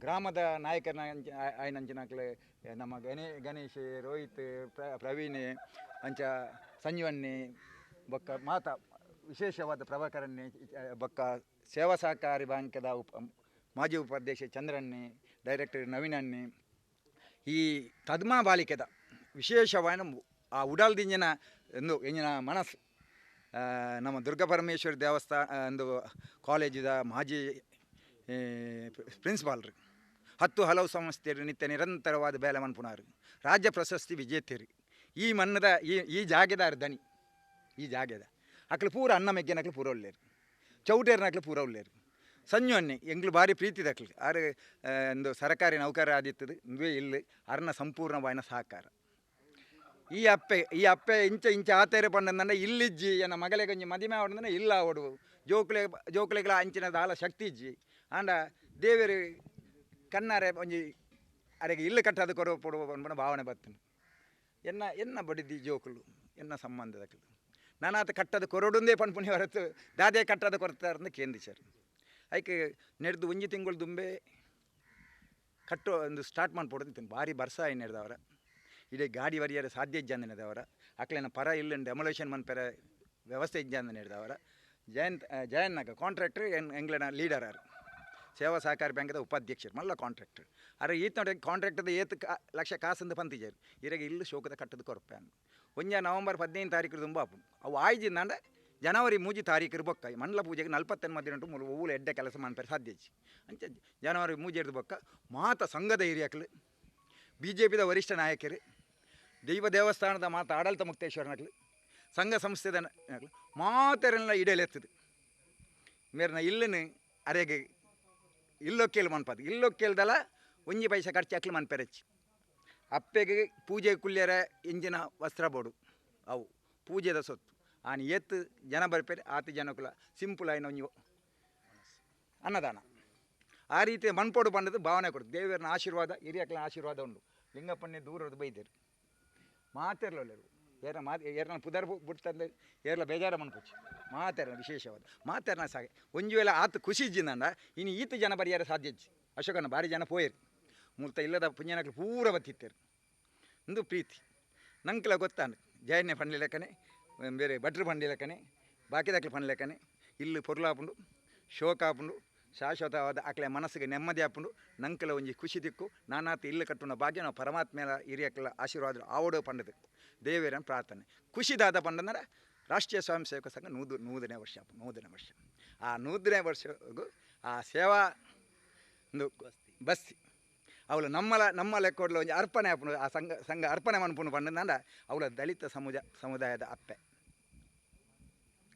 F: ಗ್ರಾಮದ ನಾಯಕರ ಆಯನಂಚಿನಕ್ಲೆ ನಮ್ಮ ಗಣೇಶ್ ರೋಹಿತ್ ಪ್ರವೀಣ್ ಅಂಚ ಸಂಜೀವನ್ನಿ ಬೊಕ್ಕ ಮಾತ ವಿಶೇಷವಾದ ಪ್ರಭಾಕರನ್ನೇ ಬೊಕ್ಕ ಸೇವಾ ಸಹಕಾರಿ ಬ್ಯಾಂಕದ ಮಾಜಿ ಉಪಾಧ್ಯಕ್ಷ ಚಂದ್ರನ್ನೇ ಡೈರೆಕ್ಟರ್ ನವೀನನ್ನೇ ಈ ತದ್ಮಾ ಬಾಲಿಕೆದ ವಿಶೇಷವಾದ ಆ ಉಡಾಲ್ದಿಂಜಿನ ಒಂದು ಎಂಜಿನ ಮನಸ್ಸು ನಮ್ಮ ದುರ್ಗಾಪರಮೇಶ್ವರಿ ದೇವಸ್ಥಾನ ಒಂದು ಕಾಲೇಜಿದ ಮಾಜಿ ಪ್ರಿನ್ಸಿಪಾಲ್ರು 10 ಹಲವು ಸಂಸ್ಥೆಯರು ನಿತ್ಯ ನಿರಂತರವಾದ ಬೇಲೆ ಮನ್ಪುನಾರು ರಾಜ್ಯ ಪ್ರಶಸ್ತಿ ವಿಜೇತರು ಈ ಮನ್ನದ ಈ ಜಾಗೆದಾರ ದನಿ ಈ ಜಾಗೆದ ಅಕ್ಲು ಪೂರ ಅನ್ನ ಮೆಗ್ಗೆನಕ್ಲು ಪೂರ ಒಳ್ಳೆರು ಚೌಟೇರ್ನಕ್ಲು ಪೂರ ಒಳ್ಳೆರು ಸಂಜು ಅನ್ನಿ ಎಂಗ್ಲು ಭಾರಿ ಪ್ರೀತಿ ದಕ್ಲು ಆರು ಒಂದು ಸರ್ಕಾರಿ ನೌಕರ ಆದಿತ್ತದು ಇಂದುವೇ ಇಲ್ಲಿ ಅರ್ನ ಸಂಪೂರ್ಣವಾಯಿನ ಸಹಕಾರ ಈ ಅಪ್ಪೆ ಇಂಚ ಆತೇರೆ ಪಂಡಂದ್ರೆ ಇಲ್ಲಿಜ್ಜಿ ಎನ್ನ ಮಗಲೆ ಗಂಜಿ ಮದಿಮೆ ಆವಡಂದ್ರೆ ಇಲ್ಲ ಆವಡು ಜೋಕುಲೆಗಳ ಅಂಚಿನದ ಆಲ ಶಕ್ತಿ ಇಜ್ಜಿ ಆಂಡ ದೇವರು ಕಣ್ಣಾರೆ ಒಂಜಿ ಅರೆಗೆ ಇಲ್ಲು ಕಟ್ಟದು ಕೊಡುವ ಪಂಡ ಭಾವನೆ ಬರ್ತನು ಎನ್ನ ಬಡಿದಿ ಜೋಕುಲು ಎನ್ನ ಸಂಬಂಧದಕ್ಲು ನಾನಾತ ಕಟ್ಟದ ಕೊರಡುಂದೇ ಪನ್ಪುಣಿ ಹೊರತು ದಾದೆ ಕಟ್ಟದ ಕೊರತಾರಂದು ಕೇಂದ್ರಿಸರು ಐಕೆ ನೆಡ್ದು ಒಂಜಿ ತಿಂಗಳು ದುಂಬೆ ಕಟ್ಟೋ ಒಂದು ಸ್ಟಾರ್ಟ್ ಮಾಡ್ಕೊಡ್ತೀನಿ ಭಾರಿ ಬರ್ಸಾಯಿ ನೆಡ್ದವರ ಇಡೀ ಗಾಡಿ ವರಿಯರ ಸಾಧ್ಯ ಇಜ್ಜಂದ ನೆಡ್ದವರ ಅಕ್ಲೇನ ಪರ ಇಲ್ಲ ಡೆಮೊಲೇಷನ್ ಮನ್ಪೆರ ವ್ಯವಸ್ಥೆ ಇಜ್ಜಂದ ನೆಡ್ದವರ ಜಯನ್ನಾಗ ಕಾಂಟ್ರಾಕ್ಟ್ರ್ ಎಂಗ್ಲನ ಲೀಡರ್ ಆರು ಸೇವಾ ಸಹಕಾರಿ ಬ್ಯಾಂಕದ ಉಪಾಧ್ಯಕ್ಷರು ಮಲ್ಲ ಕಾಂಟ್ರಾಕ್ಟರ್ ಅರೆ ಈತ ಕಾಂಟ್ರಾಕ್ಟದ ಏತು ಲಕ್ಷ ಕಾಸಂದು ಪಂತಿಜರು ಇರಾಗ ಇಲ್ಲು ಶೋಕದ ಕಟ್ಟದ ಕೊರಪೆ ಅನ್ನು ಒಂಜ ನವಂಬರ್ 15 ತಾರೀಕು ತುಂಬ ಅವು ಆಯ್ಜಿಂದ ಜನವರಿ 3 ತಾರೀಕು ಬೊಕ್ಕ ಮಂಡಲ ಪೂಜೆಗೆ 40 ಮಧ್ಯ ಊಳು ಎಡ್ಡೆ ಕೆಲಸ ಮಾಡ್ತಾರೆ ಸಾಧ್ಯ ಅಂಚೆ ಜನವರಿ 3 ಬೊಕ್ಕ ಮಾತ ಸಂಘದ ಹಿರಿಯಕಲು BJPದ ವರಿಷ್ಠ ನಾಯಕರು ದೈವ ದೇವಸ್ಥಾನದ ಮಾತ ಆಡಳಿತ ಮುಕ್ತೇಶ್ವರನಕ್ಲು ಸಂಘ ಸಂಸ್ಥೆದ ಮಾತೆರೆಲ್ಲ ಇಡಲೆತ್ತದು ಮೇರ್ನ ಇಲ್ಲನು ಅರೆಗೆ ಇಲ್ಲೊಕ್ಕೇಲು ಮನ್ಪದು ಇಲ್ಲೊಕ್ಕೇಲ್ದಲ್ಲ ಒಂಜಿ ಪೈಸೆ ಖರ್ಚು ಹಾಕ್ಲಿ ಮನ್ಪೆರಚ್ಚಿ ಅಪ್ಪೆಗೆ ಪೂಜೆ ಕುಲ್ಯರ ಇಂಜಿನ ವಸ್ತ್ರ ಬೋಡು ಅವು ಪೂಜೆದ ಸೊತ್ತು ಆನೆ ಎತ್ತು ಜನ ಬರ್ಪೇರೆ ಆತ ಜನಕುಲ ಸಿಂಪಲ್ ಆಯ್ನ ಒಂಜಿ ಅನ್ನದಾನ ಆ ರೀತಿ ಮನ್ಪೋಡು ಬಂದದ್ದು ಭಾವನೆ ಕೊಡು ದೇವರನ ಆಶೀರ್ವಾದ ಹಿರಿಯಕ್ಕಲ ಆಶೀರ್ವಾದ ಉಂಡು ಲಿಂಗಪ್ಪನ್ನೇ ದೂರದ ಬೈದೇರು ಮಾತೆರ್ಲೊಲ್ಲೆರು ಏರ್ನ ಪುದರ್ ಬಿಡ್ತಂದು ಏರ್ಲ ಬೇಜಾರ ಮನ್ಪುಚ್ಚಿ ಮಾತೆರ್ನ ವಿಶೇಷವಾದ ಮಾತೆರ್ನ ಸಾಗೆ ಒಂಜಿ ವೇಳೆ ಆತ ಖುಷಿ ಇಜ್ಜಿಂದ ಇನ್ನು ಈತ ಜನ ಬರಿಯಾರ ಸಾಧ್ಯ ಇಜ್ಜಿ ಅಶೋಕನ ಭಾರಿ ಜನ ಪೋಯರು ಮೂರ್ತ ಇಲ್ಲದ ಪುಂಜನಕ್ಲು ಪೂರ ಬತ್ತಿತ್ತೇರು ಒಂದು ಪ್ರೀತಿ ನಂಕ್ಲ ಗೊತ್ತಾನ ಜಯನ್ನೇ ಪಂಡ್ಲಿಲೆಕ್ಕನೆ ಬೇರೆ ಭಟ್ರು ಪಂಡ್ಲಿಲೆಕ್ಕನೆ ಬಾಕಿದಕ್ಲು ಪಂಡ್ಲೆಕ್ಕನೆ ಇಲ್ಲಿ ಪೊರ್ಲಾಪುಂಡು ಶೋಕಾಪುಂಡು ಶಾಶ್ವತವಾದ ಆಕಲೆ ಮನಸ್ಸಿಗೆ ನೆಮ್ಮದಿ ಹಾಕೊಂಡು ನಂಕಲ ಒಂಜಿ ಖುಷಿ ದಿಕ್ಕು ನಾನಾತ ಇಲ್ಲ ಕಟ್ಟುನ ಭಾಗ್ಯ ನಾವು ಪರಮಾತ್ಮೆಲ ಹಿರಿಯಕ್ಕಲ ಆಶೀರ್ವಾದ ಆವಡೋ ಪಂಡದು ದೇವೇರನ ಪ್ರಾರ್ಥನೆ ಖುಷಿದಾದ ಪಂಡಂದ್ರೆ ರಾಷ್ಟ್ರೀಯ ಸ್ವಯಂ ಸೇವಕ ಸಂಘ 100ನೇ ವರ್ಷ ಆ 100ನೇ ವರ್ಷಗೂ ಆ ಸೇವಾ ಒಂದು ಬಸ್ಸಿ ಅವಳು ನಮ್ಮ ಲೆಕ್ಕೋಡ್ಲ ಒಂಜಿ ಅರ್ಪಣೆ ಹಾಪುನು ಆ ಸಂಘ ಅರ್ಪಣೆ ಮನ್ಪುನು ಪಂಡಂದ್ರೆ ಅವಳ ದಲಿತ ಸಮುದಾಯದ ಅಪ್ಪೆ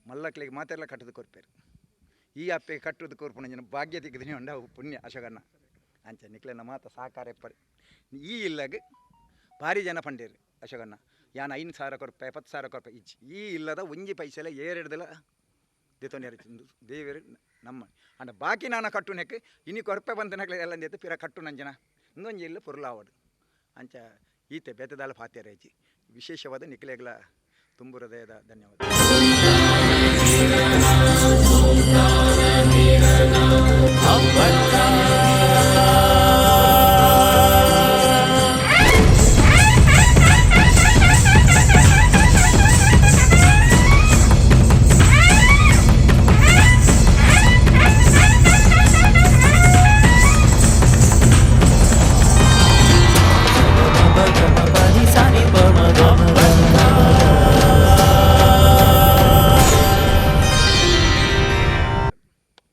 F: ಮಲ್ಲಕ್ಲಿಗೆ ಮಾತೆಲ್ಲ ಕಟ್ಟದು ಕೊರ್ಪೇರು ಈ ಅಪ್ಪೆಗೆ ಕಟ್ಟುದು ಕೊರ್ಪುನ ಭಾಗ್ಯ ತೆಗೆದಿನಿ ಉಂಡ ಪುಣ್ಯ ಅಶೋಕಣ್ಣ ಅಂಚ ನಿಕ್ಲೆನ ಮಾತ ಸಾಕಾರ ಎಪ್ಪರಿ ಈ ಇಲ್ಲಗೆ ಭಾರಿ ಜನ ಪಂಡೇರು ಅಶೋಕಣ್ಣ ಯಾನ 5,000 ಕೊರ್ಪೆ 10,000 ಕೊರ್ಪೆ ಇಚ್ಚಿ ಈ ಇಲ್ಲದ ಒಂಜಿ ಪೈಸೆಲ್ಲ ಏರೆಡ್ದಲ್ಲ ದೇತೋನೇರು ದೇವೇರು ನಮ್ಮ ಅಂಡ ಬಾಕಿ ನಾನು ಕಟ್ಟು ನೆಕ್ಕೆ ಇನಿ ಕೊರ್ಪೆ ಬಂತನಕ್ಲೆ ಎಲ್ಲ ಎತ್ತು ಪಿರ ಕಟ್ಟು ನಂಜನ ಇನ್ನೊಂಜಿ ಇಲ್ಲ ಪುರ್ಲಾವಡು ಅಂಚ ಈತೆ ಬೆತ್ತದಾಲ ಪಾತ್ಯರೇಜಿ ವಿಶೇಷವಾದ ನಿಖಲೆಗಳ ತುಂಬು ಹೃದಯದ ಧನ್ಯವಾದ.